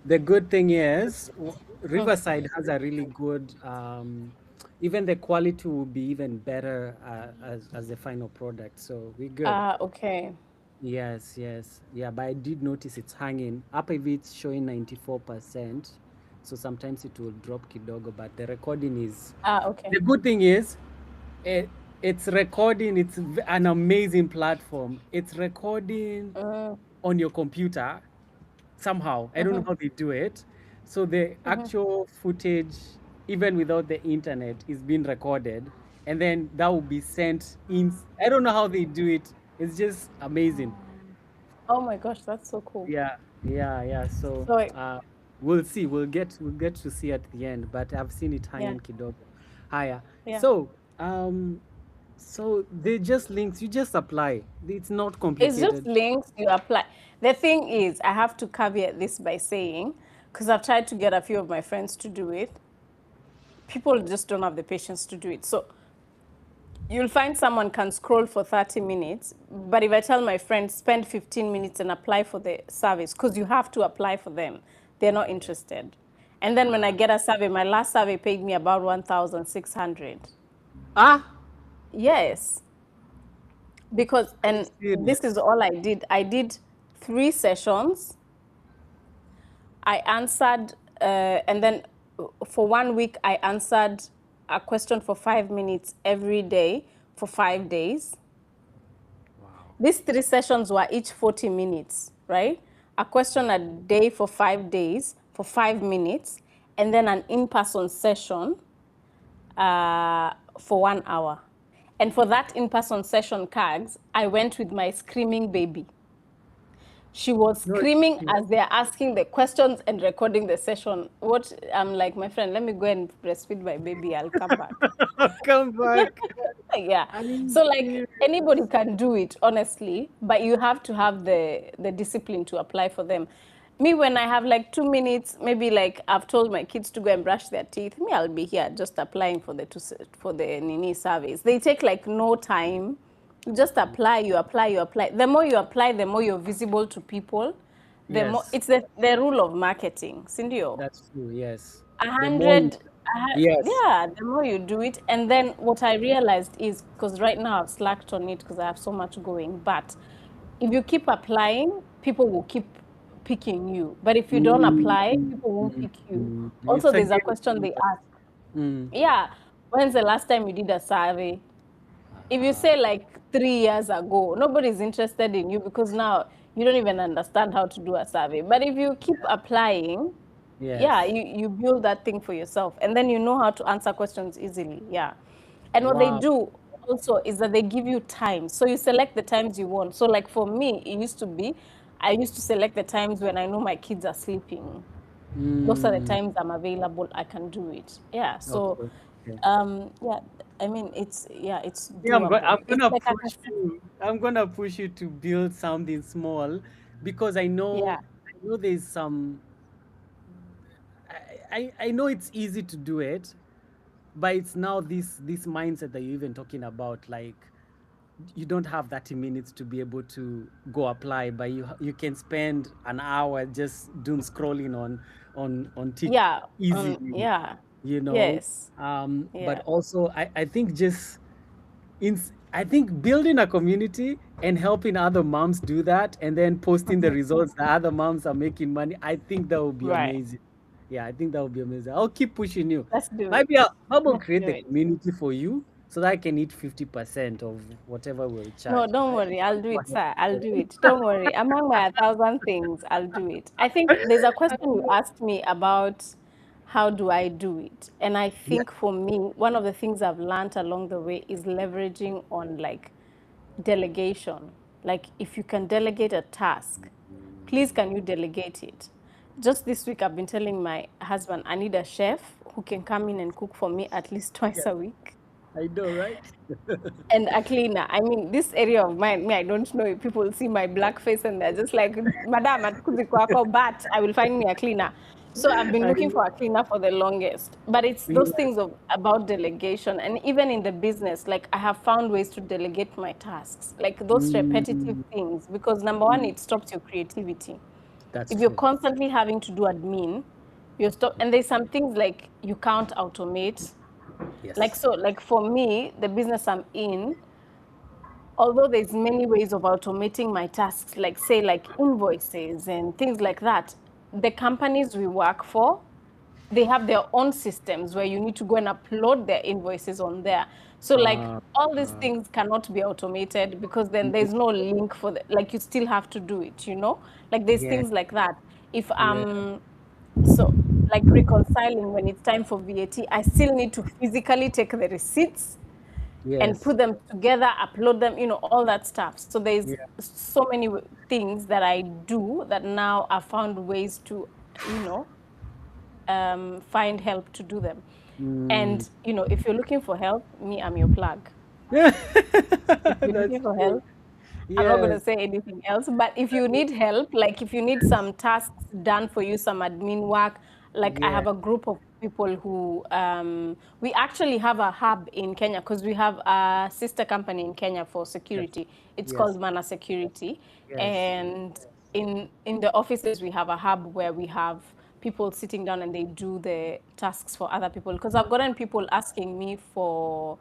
the good thing is Riverside has a really good even the quality will be even better as the final product. So we're good. Okay. Yes, yes. Yeah, but I did notice it's hanging. Up if it's showing 94%. So sometimes it will drop kidogo, but the recording is Okay. the good thing is it's recording, it's an amazing platform. It's recording on your computer somehow. I don't know how they do it. So the actual footage, even without the internet, is being recorded, and then that will be sent in. I don't know how they do it. It's just amazing. Oh my gosh, that's so cool. Yeah, yeah, yeah. So, So, We'll see. We'll get to see at the end, but I've seen it Yeah, hanging kidogo. Higher. yeah. So, so they just links. You just apply. It's not It's just complicated. links you apply. The thing is, I have to caveat this by saying, because I've tried to get a few of my friends to do it, people just don't have the patience to do it. So you'll find someone can scroll for 30 minutes, but if I tell my friends spend 15 minutes and apply for the service, because you have to apply for them, they're not interested. And then when I get a survey, my last survey paid me about 1,600. Ah, Yes, because, are you and this serious? is all I did. I did 3 sessions. I answered, and then for 1 week, I answered a question for 5 minutes every day for 5 days. Wow. These 3 sessions were each 40 minutes, right? A question a day for 5 days for 5 minutes, and then an in-person session for 1 hour. And for that in-person session, CAGS, I went with my screaming baby. She was No. screaming as they're asking the questions and recording the session. What I'm like, my friend, let me go and breastfeed my baby. I'll come back. Come back. Yeah. Are you So like serious? anybody can do it, honestly, but you have to have the discipline to apply for them. Me, when I have like 2 minutes, maybe like I've told my kids to go and brush their teeth. Me, I'll be here just applying for the Nini surveys. They take like no time. You just apply, you apply, you apply. The more you apply, the more you're visible to people. The more Yes, it's the rule of marketing, Cindy. that's true. Yes. A The more you, hundred, yes. yeah, the more you do it. And then what I realized is, because right now I've slacked on it because I have so much going, but if you keep applying, people will keep picking you. But if you don't Mm, apply, mm, people won't mm, pick you. mm. Also, It's a there's a game question they changer. ask. Mm. Yeah, when's the last time you did a survey? If you say like 3 years ago, nobody's interested in you because now you don't even understand how to do a survey. But if you keep applying, yeah, Yes. you build that thing for yourself, and then you know how to answer questions easily. Yeah. And what they Wow. do also is that they give you time. So you select the times you want. So like for me, it used to be, I used to select the times when I know my kids are sleeping. Those are the Mm. times I'm available, I can do it. Yeah. So Okay. Okay. yeah, I mean it's Yeah, doable. I'm It's gonna like a push you. I'm gonna push you to build something small because yeah. I know there's some. I know it's easy to do it, but it's now this mindset that you're even talking about. Like you don't have 30 minutes to be able to go apply, but you can spend an hour just doing scrolling on TikTok Yeah. easily, Yeah. you know. Yes. But Yeah. also I think just I think building a community and helping other moms do that and then posting the results that other moms are making money, I think that would be Right. amazing. Yeah, I think that would be amazing. I'll keep pushing you. Let's do it. Maybe how about Let's create do the it. community for you so that I can eat 50% of whatever we'll No, charge. don't I worry. I'll I'll do go it, ahead sir. and I'll do do it. Don't worry. Among my 1,000 things, I'll do it. I think there's a question you asked me about how do I do it? And I Yeah. think for me, one of the things I've learned along the way is leveraging on like delegation. Like if you can delegate a task, please can you delegate it? Just this week, I've been telling my husband, I need a chef who can come in and cook for me at least twice Yeah, a week. I know, right? And a cleaner. I mean, this area of mine, me, I don't know if people see my black face and they're just like, Madam, hatukuji kwako, but I will find me a cleaner. So I've been I looking for a cleaner for the longest. But it's those yes. things about delegation. And even in the business, like I have found ways to delegate my tasks, like those repetitive Mm, things, because number one, mm, it stops your creativity. that's If you're true. constantly having to do admin, you're stop. And there's some things like you can't automate. Like Yes. so, like for me, the business I'm in, although there's many ways of automating my tasks, like say like invoices and things like that, the companies we work for, they have their own systems where you need to go and upload their invoices on there. So like Uh, all these uh, things cannot be automated because then mm, there's no link for the, like you still have to do it, you know? Like there's yeah, things like that. If yeah, so like reconciling when it's time for VAT, I still need to physically take the receipts and yes, put them together, upload them, you know, all that stuff. So there's yeah. so many things that I do that now I found ways to, you know. find help to do them. Mm. And if you're looking for help, me, I'm your plug. If you're That's looking for true. help, I'm not going to Yes. say anything else. But if you need help, like if you need some tasks done for you, some admin work, like I Yeah. have a group of people who we actually have a hub in Kenya because we have a sister company in Kenya for Yes. security. It's Yes. called Mana Security, Yes. and in the offices we have a hub where we have people sitting down and they do the tasks for other people. Because I've gotten people asking me for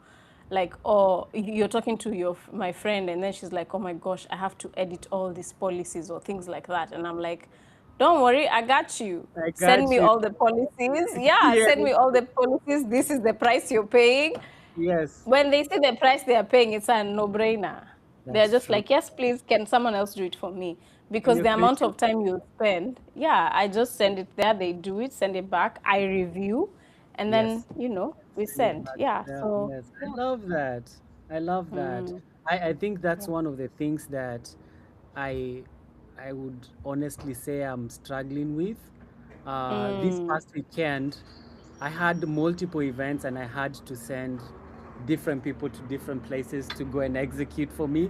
like, oh, you're talking to my friend and then she's like, oh my gosh, I have to edit all these policies or things like that, and I'm like, don't worry, I got you. I Send got me you. all the policies. Yeah, Yes. send me all the policies. This is the price you're paying. Yes. When they see the price they are paying, it's a no-brainer. They're That's just true. like, yes, please, can someone else do it for me? And Because you're the amount creating. of time you spend, yeah, I just send it there, they do it, send it back, I review, and then, Yes. we Send it send. back Yeah, to them. so, Yes. I yeah. love that. I love that. Mm, I think that's yeah. one of the things that I I would honestly say I'm struggling with. This Mm, past weekend, I had multiple events and I had to send different people to different places to go and execute for me.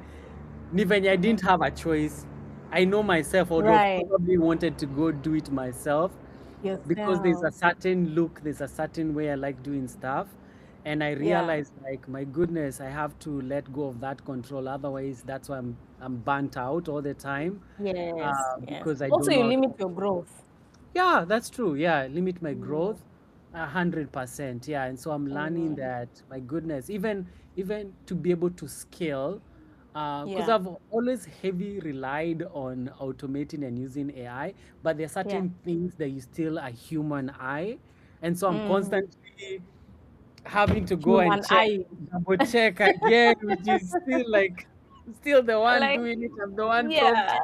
Ni venye I mhm. didn't have a choice. I know myself, I would have Right. probably wanted to go do it myself because there's a Yourself. certain look, there's a certain way I like doing stuff. And I Yeah. realized, like, my goodness, I have to let go of that control. Otherwise, that's why I'm burnt out all the time Yes, yes. because I Also, don't you know how to. limit your growth. Yeah, that's true. Yeah, limit my Mm, growth 100%. Yeah, and so I'm learning mm, that, my goodness, even to be able to scale, because yeah, I've always heavy relied on automating and using AI, but there are yeah. certain things that you still a human eye, and so I'm Mm. constantly having to go and Human check, eye. double check again, which is still like still the one Like, doing it. I'm the one yeah, prompting.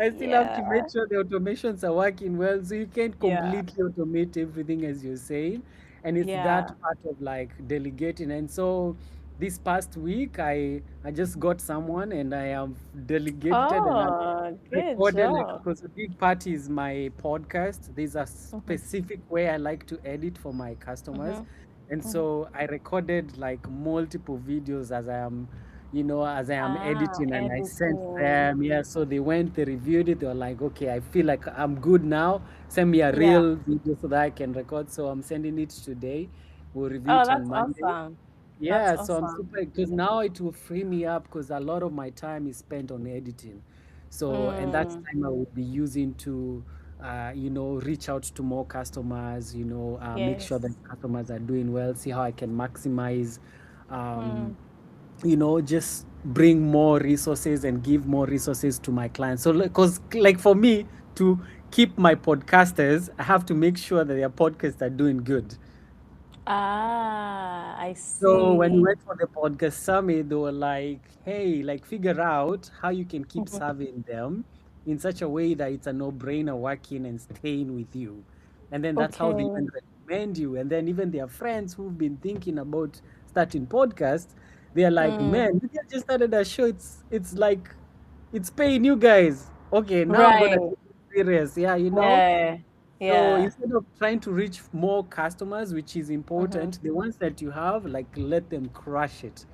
I still have to yeah, make sure the automations are working well. So you can't yeah, completely automate everything as you're saying. And it's that yeah. part of like delegating. And so this past week I just got someone and I have delegated and I've Oh, good recorded, like, job. because a big part is my podcast. There's a Mm-hmm, specific way I like to edit for my customers. mm-hmm, And mm-hmm. so I recorded like multiple videos as I am Ah, editing, and I sent editing. them. Yeah, so they went, they reviewed it. They were like, okay, I feel like I'm good now. Send me a Yeah. real video so that I can record. So I'm sending it today. We'll review Oh, it on that's Monday. awesome. That's Yeah, so I'm awesome. super because now it will free me up because a lot of my time is spent on editing. So, and that Mm, time I will be using to, reach out to more customers, make sure that yes. customers are doing well, see how I can maximize, um, Mm. just bring more resources and give more resources to my clients. So, because like for me to keep my podcasters, I have to make sure that their podcasts are doing good. Ah, I So when we see. went for the podcast summit, they were like, "Hey, like figure out how you can keep Mhm. serving them in such a way that it's a no-brainer working and staying with you." And then that's how they Okay. even recommend you. And then even their friends who've been thinking about starting podcasts, they are like, Mm. "Man, you guys just started a show. It's like it's paying you guys. Okay, now I'm gonna Right. take it serious. Yeah, you know." Yeah. So Yeah. instead of trying to reach more customers, which is Mm-hmm. important, the ones that you have, like, let them crush it.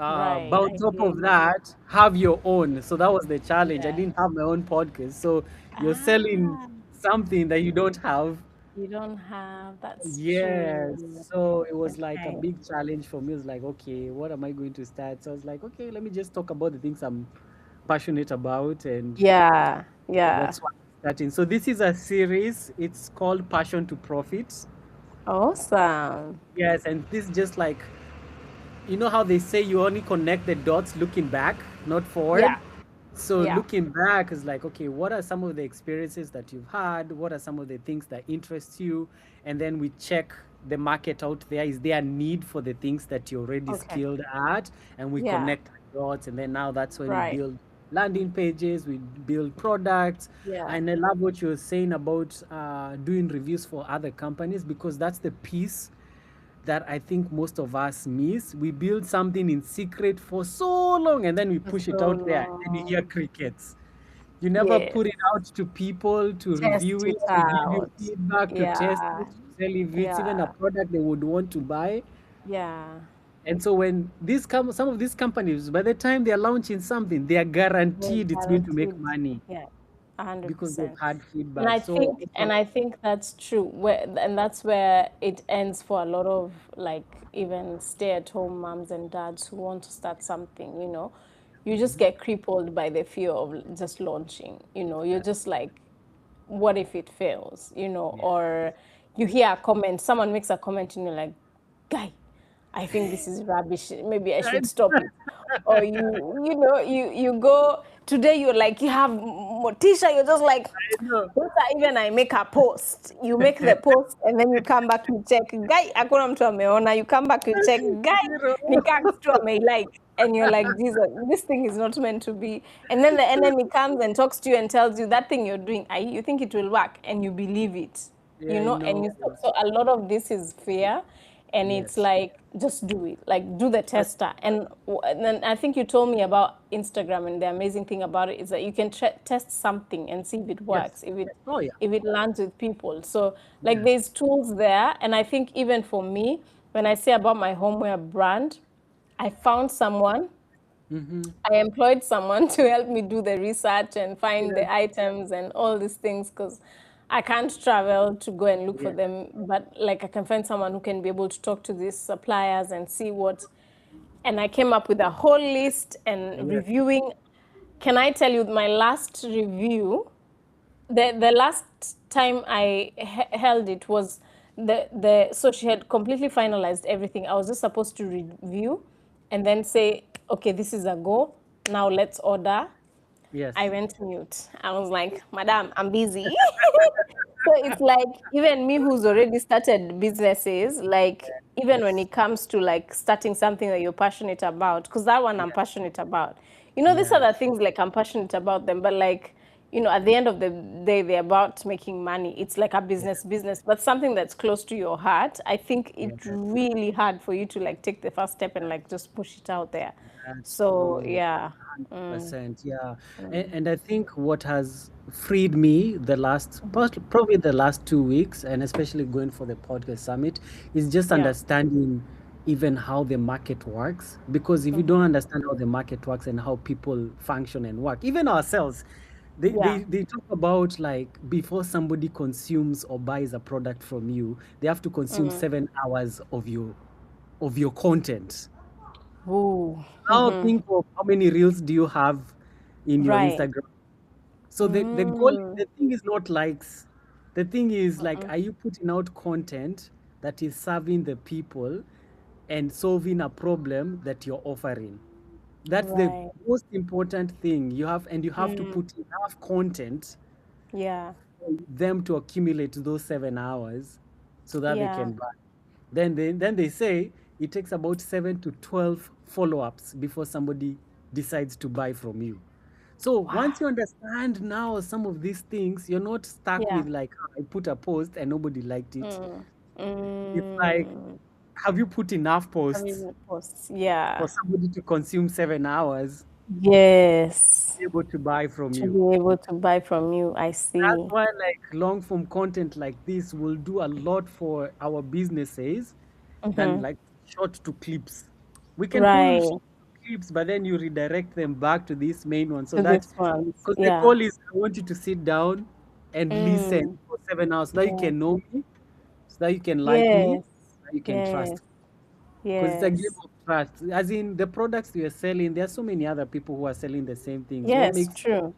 Right. But on I top hear of you. that, have your own. So that was the challenge. I Yeah. didn't have my own podcast. So you're selling Ah, something that you don't have. you don't have. That's Yes. true. So it was like a Okay. big challenge for me. It was like, okay, what am I going to start? So I was like, okay, let me just talk about the things I'm passionate about, and Yeah. Yeah. that's why I'm starting. So this is a series. It's called Passion to Profit. Awesome. Yes, and this just like, how they say you only connect the dots looking back, not Yeah. forward. So Yeah. looking back is like, okay, what are some of the experiences that you've had? What are some of the things that interest you? And then we check the market out there. Is there a need for the things that you're already Okay. skilled at? And we Yeah. connect the dots. And then now that's when we Right. build landing pages, we build products. Yeah. And I love what you're saying about doing reviews for other companies, because that's the piece that I think most of us miss. We build something in secret for so long and then we For push it so out there and then you hear long. crickets. You never put Yes. it out to people to review Test it, it to give you out. feedback, to test Yeah. it, to tell if it's even a Yeah. product they would want to buy. Yeah. And so when some of these companies, by the time they are launching something, they are Very guaranteed it's going to make guaranteed. money Yeah. because they've 100%. had And feedback. I So think and I think that's true. And that's where it ends for a lot of like even stay-at-home moms and dads who want to start something, you know. You just mhm, get crippled by the fear of just launching. You know, you're just like, what if it fails? You know, yeah, or you hear a comment, someone makes a comment and you're like, guy, I think this is rubbish. Maybe I should stop it. Or you know, you go today. You're like you have Motisha. You're just like, I know. what even I make a post. You make the post and then you come back you check. Guy, hakuna mtu ameona. You come back you check. Guy, Zero. nikaa kitu like. And you're like, Jesus, this thing is not meant to be. And then the enemy comes and talks to you and tells you that thing you're doing, you think it will work, and you believe it. You Yeah, I know, and know. you so a lot of this is fear, and it's Yes. like just do it, like do the tester. And then I think you told me about Instagram, and the amazing thing about it is that you can test something and see if it Yes. works, if it Yes. Oh yeah. lands with people. So like Yeah. there's tools there, and I think even for me, when I say about my homeware brand, I found someone, Mm-hmm. I employed someone to help me do the research and find Yes. the items and all these things because I can't travel to go and look for Yeah. them. But like I can find someone who can be able to talk to these suppliers and see what. And I came up with a whole list and Yes. reviewing. Can I tell you my last review? The last time I held it was the so she had completely finalized everything. I was just supposed to review and then say, okay, this is a go. Now let's order. I Yes. went mute. I was like, Madam, I'm busy. So it's like even me who's already started businesses, like even when Yes. it comes to like starting something that you're passionate about, because that one I'm Yeah. passionate about. You know, these are Yeah. the things like I'm passionate about them, but like, you know, at the end of the day, they're about making money. It's like a Yeah. business, but something that's close to your heart. I think Yeah. it's really hard for you to like take the first step and like just push it out there. That's So true. yeah. 100%. Yeah. And I think what has freed me the last, probably the last 2 weeks, and especially going for the podcast summit, is just Yeah. understanding even how the market works. Because if you don't understand how the market works and how people function and work, even ourselves, Yeah. they talk about like before somebody consumes or buys a product from you, they have to consume 7 hours of your content. Ooh. Now think of how many reels do you have in your Right. Instagram. So the goal, Mm. the thing is not likes. The thing is like, are you putting out content that is serving the people and solving a problem that you're offering? That's the Right. most important thing. You have to Mm. put enough content Yeah. for them to accumulate those 7 hours so that they Yeah. can buy. Then they say it takes about 7 to 12 follow-ups before somebody decides to buy from you. So Wow. once you understand now some of these things, you're not stuck Yeah. with like, "Oh, I put a post and nobody liked it." Mm. It's like, Mm. have you put enough I posts mean, posts. for Yeah. somebody to consume 7 hours to Yes. be able to buy from To you? be able to buy from you, I That's see. why like long form content like this will do a lot for our businesses than like short to clips. We can pull Right. clips, but then you redirect them back to this main one so To that this one. because the Yeah. goal is I want you to sit down and listen Mm. for 7 hours so that you Yeah. can know me, so that you can like me, Yes. so that you can Yes. trust. Because it's a game Yes. of trust. As in the products you're selling, there are so many other people who are selling the same things. What Yes. makes True.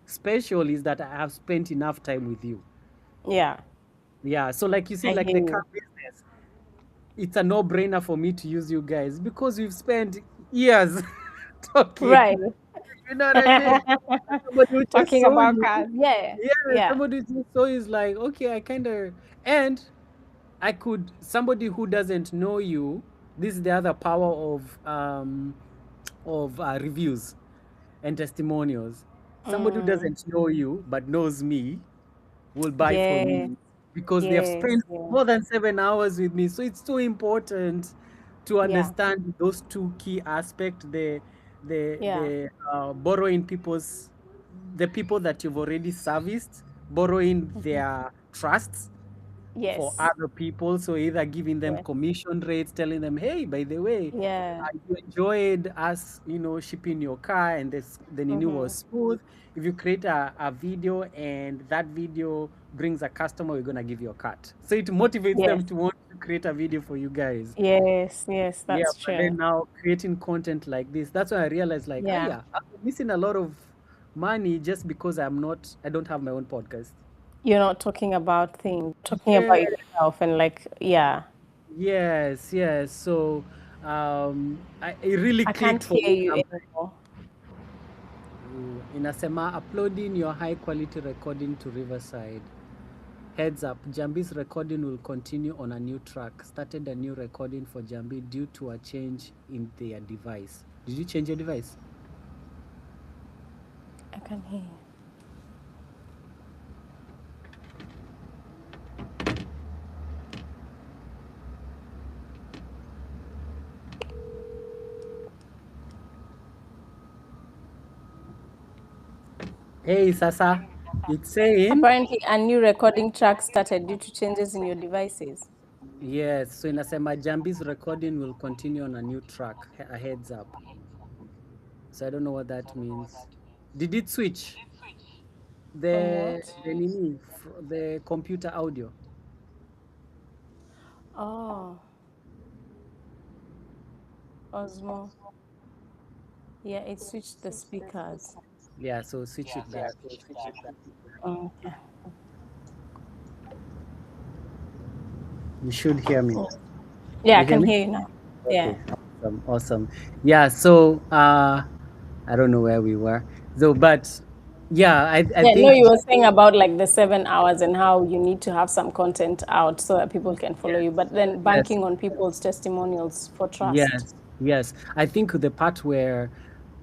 special is that I have spent enough time with you. Yeah. Yeah. So like you I said, like hear the car you. business, it's a no-brainer for me to use you guys because we've spent years talking. Right. You know what I mean? And somebody will just Talking show about you. cars. Yeah. Yeah, Yeah. somebody just show you is like, okay, I kind of, and I could, somebody who doesn't know you, this is the other power of reviews and testimonials. Somebody who Mm. doesn't know you but knows me will buy from Yes. me because they have Yes. spent Yes. more than 7 hours with me. So it's so important to Yeah. understand those two key aspects: the Yeah. borrowing people's the people that you've already serviced, borrowing their trusts for Yes. other people. So either giving them Yes. commission rates, telling them, hey, by the way, Yeah. you enjoyed us, shipping your car and the renew was smooth. If you create a video and that video brings a customer, we're gonna give you a cut. So it motivates them Yes. to want to create a video for you guys. Yes. Yes. Yeah, That's but then true. now creating content like this, that's when I realized like, Yeah. yeah, I'm missing a lot of money just because I don't have my own podcast. You're not talking about things, talking Yeah. about yourself and like, yeah. Yes, yes. So it really I can't clicked for hear me. you anymore. Inasema uploading your high quality recording to Riverside. Heads up, Jambi's recording will continue on a new track. Started a new recording for Jambi due to a change in their device. Did you change your device? I can hear you. Hey, Sasa, it's saying Apparently, a new recording track started due to changes in your devices. yes. So inasema Jambi's recording will continue on a new track. A heads up. So I don't know what that means. Did it switch the what? the computer audio? Oh, Osmo. Yeah, it switched the speakers. Yeah, so switch it back. Okay. You should hear me. Yeah, I You hear can me? hear you now. Yeah. Okay, awesome. Yeah, so I don't know where we were. So, but yeah, I Yeah, think no, you were saying about like the 7 hours and how you need to have some content out so that people can follow you, but then banking on people's testimonials for trust. yes. I think the part where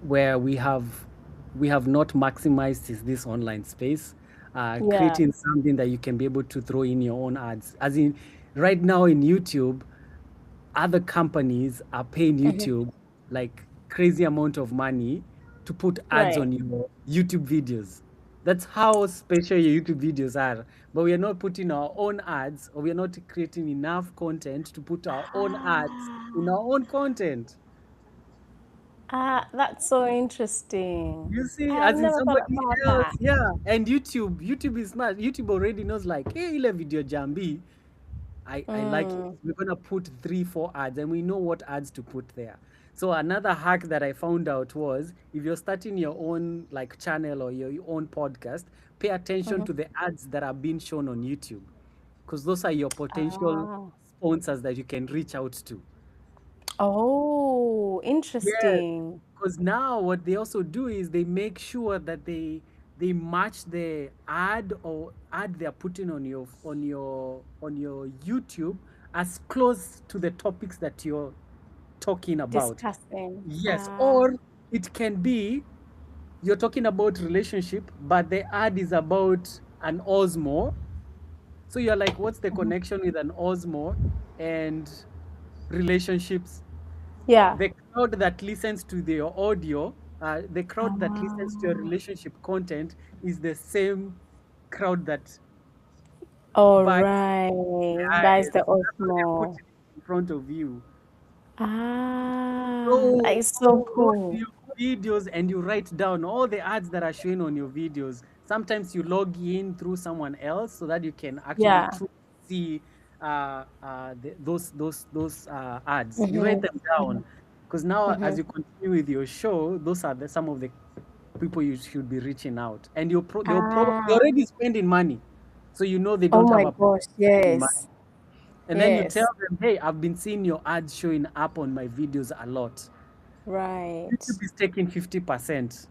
we have not maximized is this online space, Yeah. creating something that you can be able to throw in your own ads. As in, right now in YouTube, other companies are paying YouTube like crazy amount of money to put ads Right. on your YouTube videos. That's how special your YouTube videos are. But we are not putting our own ads, or we are not creating enough content to put our own ads in our own content. That's so interesting. You see, I have as in never thought somebody about else, that. yeah. And YouTube is smart. YouTube already knows like, hey, ile video Jambi, I like it. We're gonna put 3, 4 ads, and we know what ads to put there. So another hack that I found out was if you're starting your own like channel or your own podcast, pay attention to the ads that are being shown on YouTube, because those are your potential sponsors that you can reach out to. Oh, Yes, interesting. because now what they also do is they make sure that they match the ad or ad they're putting on your YouTube as close to the topics that you're talking about. Disgusting. Yes, or it can be you're talking about relationship, but the ad is about an Osmo. So you're like, what's the connection with an Osmo and relationships? Yeah. The crowd that listens to your audio, the crowd that listens to your relationship content is the same crowd that All buys right. eyes. Buys the That's why they put Osmo. it in front of you. That is so Go to cool. your videos and you write down all the ads that are showing on your videos. Sometimes you log in through someone else so that you can actually Yeah. see those ads. You write them down because now as you continue with your show, those are some of the people you should be reaching out, and they're already spending money, so you know they Oh don't have my a gosh, spending money. yes. And then you Yes. tell them, hey, I've been seeing your ads showing up on my videos a lot. Right. YouTube is taking 50%.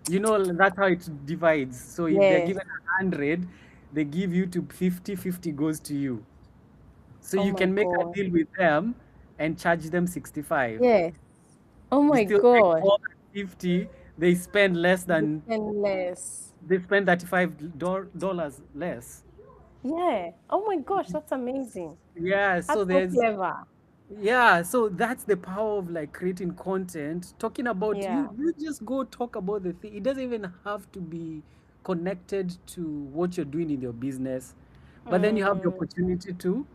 You know, that's how it divides. So if they're Yes. given 100, they give YouTube 50, 50 goes to you. So Oh you my can make a God. deal with them and charge them 65. Yes. Oh You my still take God. more than 50, they spend less than, And less. they spend $35 less. Yeah. Oh my gosh, that's amazing. Yeah, so That's so clever. Yeah, so that's the power of like creating content, talking about Yeah. you just go talk about the thing. It doesn't even have to be connected to what you're doing in your business. But then you have the Mm, opportunity to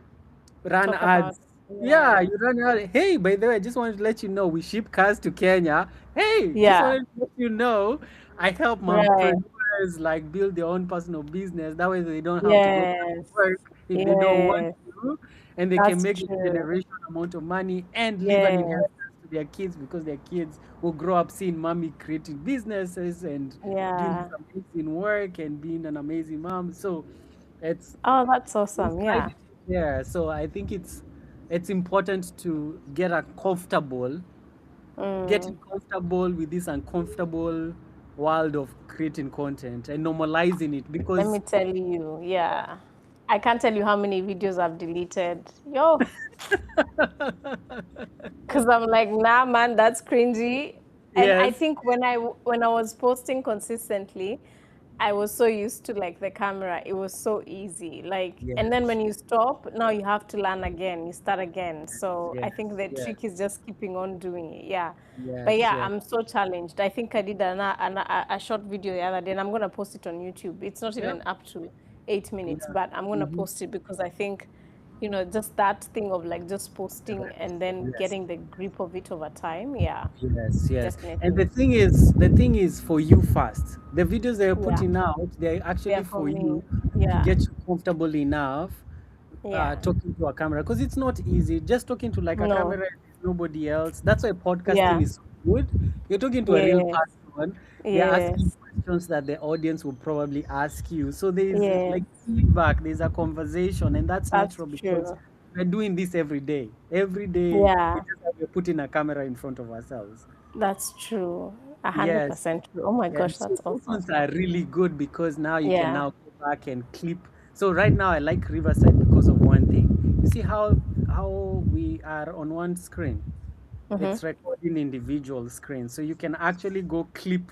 run talk about, ads. Yeah, yeah. you run ad. Hey, by the way, I just wanted to let you know we ship cars to Kenya. Hey, just Yeah, wanted to let you know I help right. mompreneurs like build their own personal business. That way they don't have to go back to Yes. work if they don't want Yes. to, and they can That's make a true. generation amount of money and leave an Yes. inheritance to their kids because their kids will grow up seeing mommy creating businesses and doing this Yeah. amazing work and being an amazing mom. So it's Oh, that's both awesome. sides Yeah. it is there. So I think it's important to getting Mm. comfortable with this uncomfortable world of creating content and normalizing it Let me because tell you, yeah. I can't tell you how many videos I've deleted. Yo, because I'm like, nah, man, that's cringy. And I yes, think when I was posting consistently, I was so used to like the camera. It was so easy. Like, and then yes, when you stop, now you have to learn again. You start again. So I yes, think the yes, trick is just keeping on doing it. Yeah. But yes, yeah, yes. I'm so challenged. I think I did a short video the other day, and I'm gonna post it on YouTube. It's not Yep. even up to 8 minutes, Yeah. but I'm gonna Hmm. post it because I think, just that thing of like just posting Yes. and then Yes. getting the grip of it over time. Yeah, Yes, yes. And definitely. the thing is for you first. The videos they're Yeah, putting out, they're they're actually for for me. you to Yeah, get you comfortable enough yeah. talking to a camera because it's not easy. Just talking to like a No, camera and there's nobody else. That's why podcasting yeah, is so good. You're talking to a real yes, person. They're asking yes, questions that the audience will probably ask you. So there's yes. like feedback, there's a conversation, and that's That's natural because true. we're doing this every day. Every day, Yeah, it's just like we're putting a camera in front of ourselves. that's true. A hundred Yes. percent true. Oh my And gosh, so that's those awesome. ones are really good because now you can Yeah. now go back and clip. So right now I like Riverside because of one thing. You see how we are on one screen. Mm-hmm. It's recording individual screens. So you can actually go clip.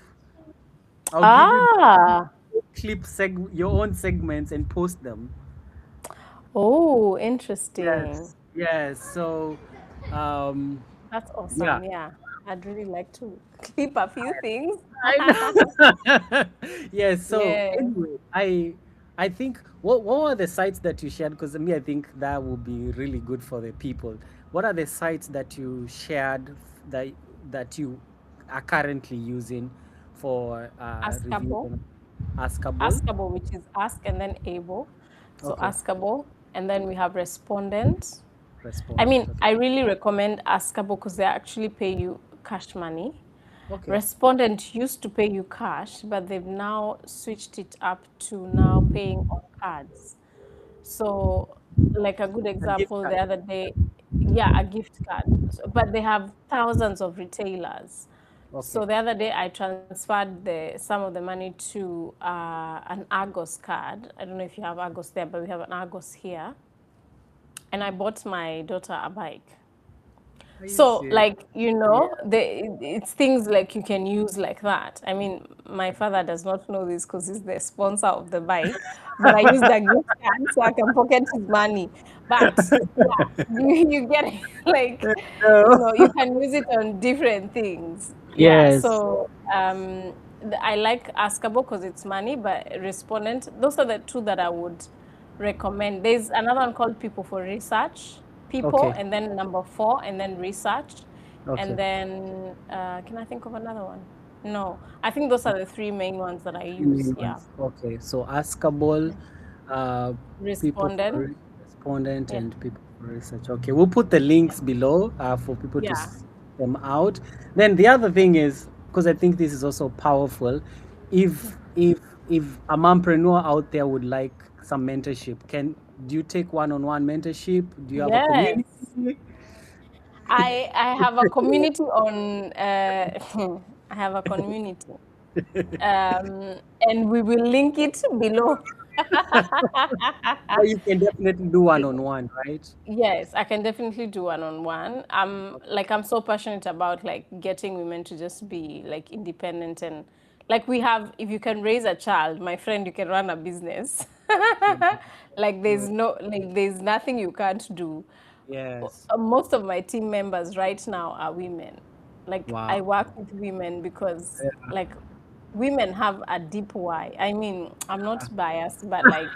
I'll give you Ah, your own segments and post them. oh, interesting. Yes. Yes. So um That's yeah. awesome. Yeah. I'd really like to clip a few things. I know. Yes. So Yeah. anyway, I think what were the sites that you shared? Because me, I think that would be really good for the people. What are the sites that you shared that you are currently using for reviews Askable. on Askable? Askable, which is ask and then able. So Okay, Askable. And then we have respondent. I respondent. mean, Okay, I really recommend Askable because they actually pay you cash money. okay. Respondent used to pay you cash, but they've now switched it up to now paying on cards. So, like a good A gift example, card. the other day, yeah, a gift card. So, but they have thousands of retailers. Okay. So the other day, I transferred some of the money to an Argos card. I don't know if you have Argos there, but we have an Argos here. And I bought my daughter a bike. Are you So, serious? like, Yeah. it's things like you can use like that. I mean, my father does not know this because he's the sponsor of the bike, but I use the gift card so I can pocket his money. But yeah, you get it. Like, No. you can use it on different things. Yeah. Yes. So, I like Askable because it's money, but Respondent, those are the two that I would recommend. There's another one called People for Research. People, Okay. and then number four, and then research, and Okay. then can I think of another one? No, I think those are the three main ones that I Three use. main Yeah, ones. Okay, so Askable, uh, people respondent. for respondent, Yeah, and people for research. Okay, we'll put the links below for people to yeah. see them out. Then the other thing is because I think this is also powerful. If a mompreneur out there would like some mentorship, can do you take one-on-one mentorship? Do you have a community? Yes, I have a community on. I have a community, and we will link it below. Or you can definitely do one-on-one, right? Yes, I can definitely do one-on-one. I'm so passionate about like getting women to just be like independent and like we have if you can raise a child, my friend, you can run a business. True. Like True. there's nothing you can't do. Yes. most of my team members right now are women. Like I Wow. work with women because Yeah. like women have a deep why. I mean, I'm not biased, but like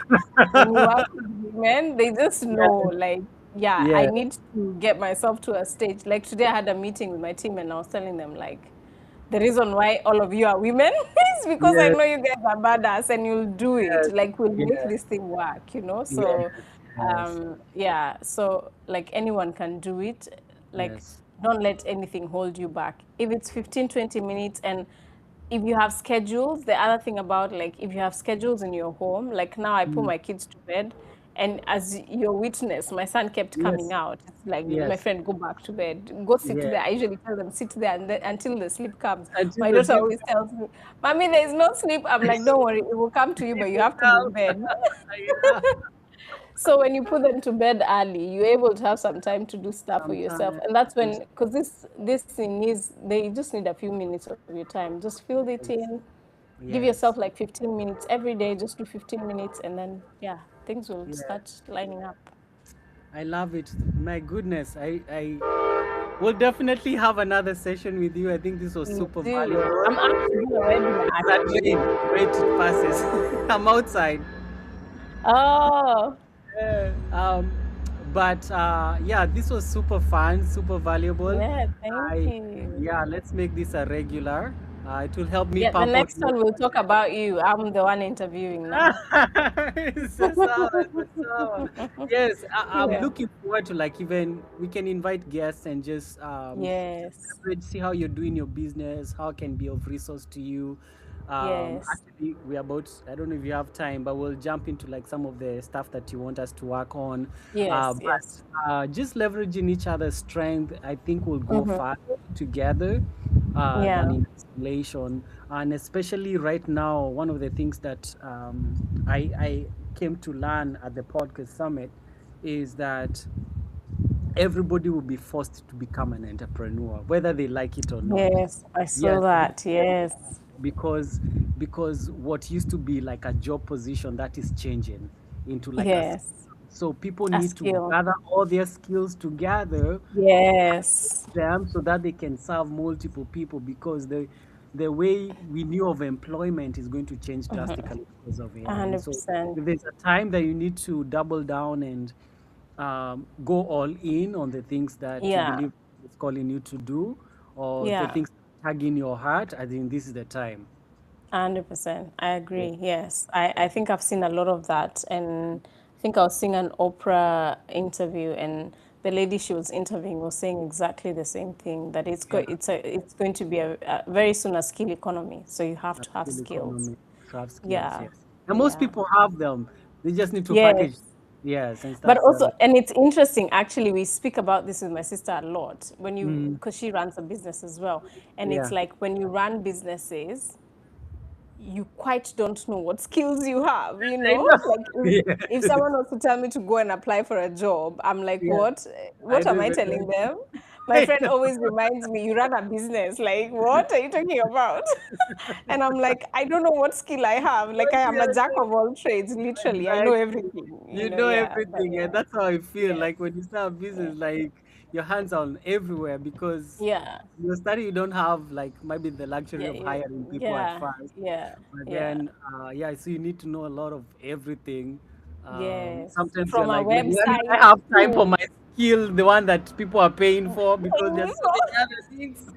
when you work with women, they just know Yes. like, yeah, I Yes. need to get myself to a stage. Like today I had a meeting with my team and I was telling them like the reason why all of you are women is because I Yes. know you guys are badass and you'll do it. Yes. Like we'll make Yes. this thing work, you know? Yes. So Yes. yeah, so like anyone can do it. Like Yes. don't let anything hold you back. If it's 15, 20 minutes and if you have schedules, the other thing about like if you have schedules in your home, like now I put Mm. my kids to bed and as your witness, my son kept coming Yes. out. It's like my Yes. friend, go back to bed, go sit Yes. there. I usually tell them sit there and until the sleep comes. Until My the daughter sleep always tells me, "Mommy, there is no sleep." I'm like, "Don't worry, it will come to you, sleep but you will have to be in come. bed." Yeah. So when you put them to bed early, you're able to have some time to do stuff for yourself, Sometimes and that's just when, because this thing is, they just need a few minutes of your time. Just fill it yes. in. Give yourself Yes. like 15 minutes every day. Just do 15 minutes, and then yeah, things will Yes. start lining up. I love it. My goodness. I will definitely have another session with you. I think this was You super do. valuable. I'm actually doing a webinar It's that actually. rain. Wait, it passes. I'm outside. Oh, Yeah. But yeah, this was super fun, super valuable. yeah. Thank I you. Yeah, let's make this a regular. It will help me Yeah, the pump out next more one we'll talk content. about you. I'm the one interviewing now. Sawa, sawa. Yes, I'm Yeah. looking forward to like even we can invite guests and just Yes. leverage, see how you're doing your business, how it can be of resource to you. Yes. Actually, we're about, I don't know if you have time, but we'll jump into like some of the stuff that you want us to work on. Yes. Yes. But just leveraging each other's strength, I think will go Mm-hmm. far together than Yeah. in isolation. And especially right now, one of the things that I came to learn at the podcast summit is that everybody will be forced to become an entrepreneur, whether they like it or not. Yes. I saw Yes, that. Yes. because because what used to be like a job position that is changing into like a Yes. so people A need to skill. gather all their skills together Yes. them so that they can serve multiple people because the way we knew of employment is going to change drastically because of AI. So 100%. if there's a time that you need to double down and go all in on the things that you Yeah. believe is calling you to do or the Yeah. things tag in your heart, I think this is the time. 100%. I Yeah. agree. Yes. I think I've seen a lot of that. And I think I was seeing an Oprah interview and the lady she was interviewing was saying exactly the same thing, that Yeah. it's going to be a very soon a skill economy. So you have A to have skill skills. economy, craft skills, Yeah. yes. And most Yeah. people have them. They just need to package, Yes. yes, and But start also, selling. and it's interesting, actually, we speak about this with my sister a lot when you, Mm, because she runs a business as well. And it's yeah. like when you run businesses, you quite don't know what skills you have, you I know? know. Like if Yes. someone was to tell me to go and apply for a job, I'm like, Yeah. what? I What am don't I even telling know. them? My I friend know. always reminds me, you run a business. Like, what are you talking about? And I'm like, I don't know what skill I have. Like, I am a jack of all trades, literally. I know Exactly. everything, you You know? know Yeah, but everything, and yeah, that's how I feel. yes, Like when you start a yeah, business, like your hands are on everywhere because yeah, you're starting, you don't have like maybe the luxury yeah, of yeah, hiring people at yeah, first. yeah, But yeah. then, yeah, so you need to know a lot of everything. Yes. Sometimes you're From a like, man, when do I website have time for to my skill, the one that people are paying for, because paying there's me so for. many other things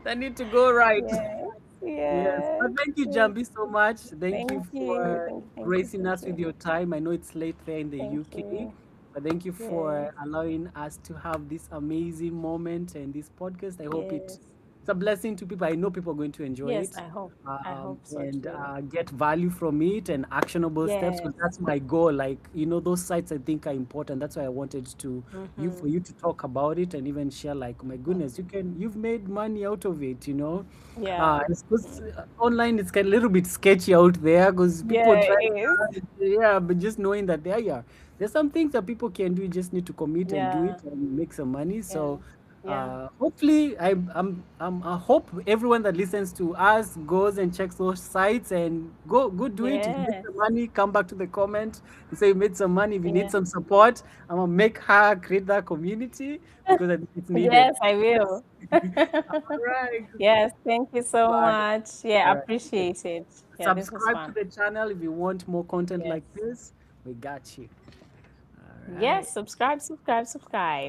that need to go right. Yes, Yes, but yes, thank you, yes. Jambi, so much. Thank you Thank you. for Thank you. gracing Thank us with you. your time. I know it's late there in the Thank UK, you. but thank you Yes, for allowing us to have this amazing moment and this podcast. I hope yes, it's a blessing to people. I know people are going to enjoy yes. it I hope so and too. get value from it and actionable steps. Because Yes. that's my goal. Like those sites I think are important. That's why I wanted to you Mm-hmm. for you to talk about it and even share. Like, my goodness, you've made money out of it. Yeah. It's 'cause, online it's kind of a little bit sketchy out there because people Yeah, try, it is. yeah, but just knowing that there's some things that people can do, you just need to commit and do Yeah. it and make some money. Yeah. So Yeah. Hopefully, I hope everyone that listens to us goes and checks those sites and go do it. If you make Yes. some money, come back to the comment and say you made some money. If you need Yeah. some support, I'm gonna make her create that community because I think it's needed. Yes, I will. All right, Yes, thank you so bye. much. Yeah, All right. appreciate it. Yeah, this was Subscribe to fun. the channel if you want more content Yes. like this. We got you. All right. Yes, subscribe, subscribe, subscribe.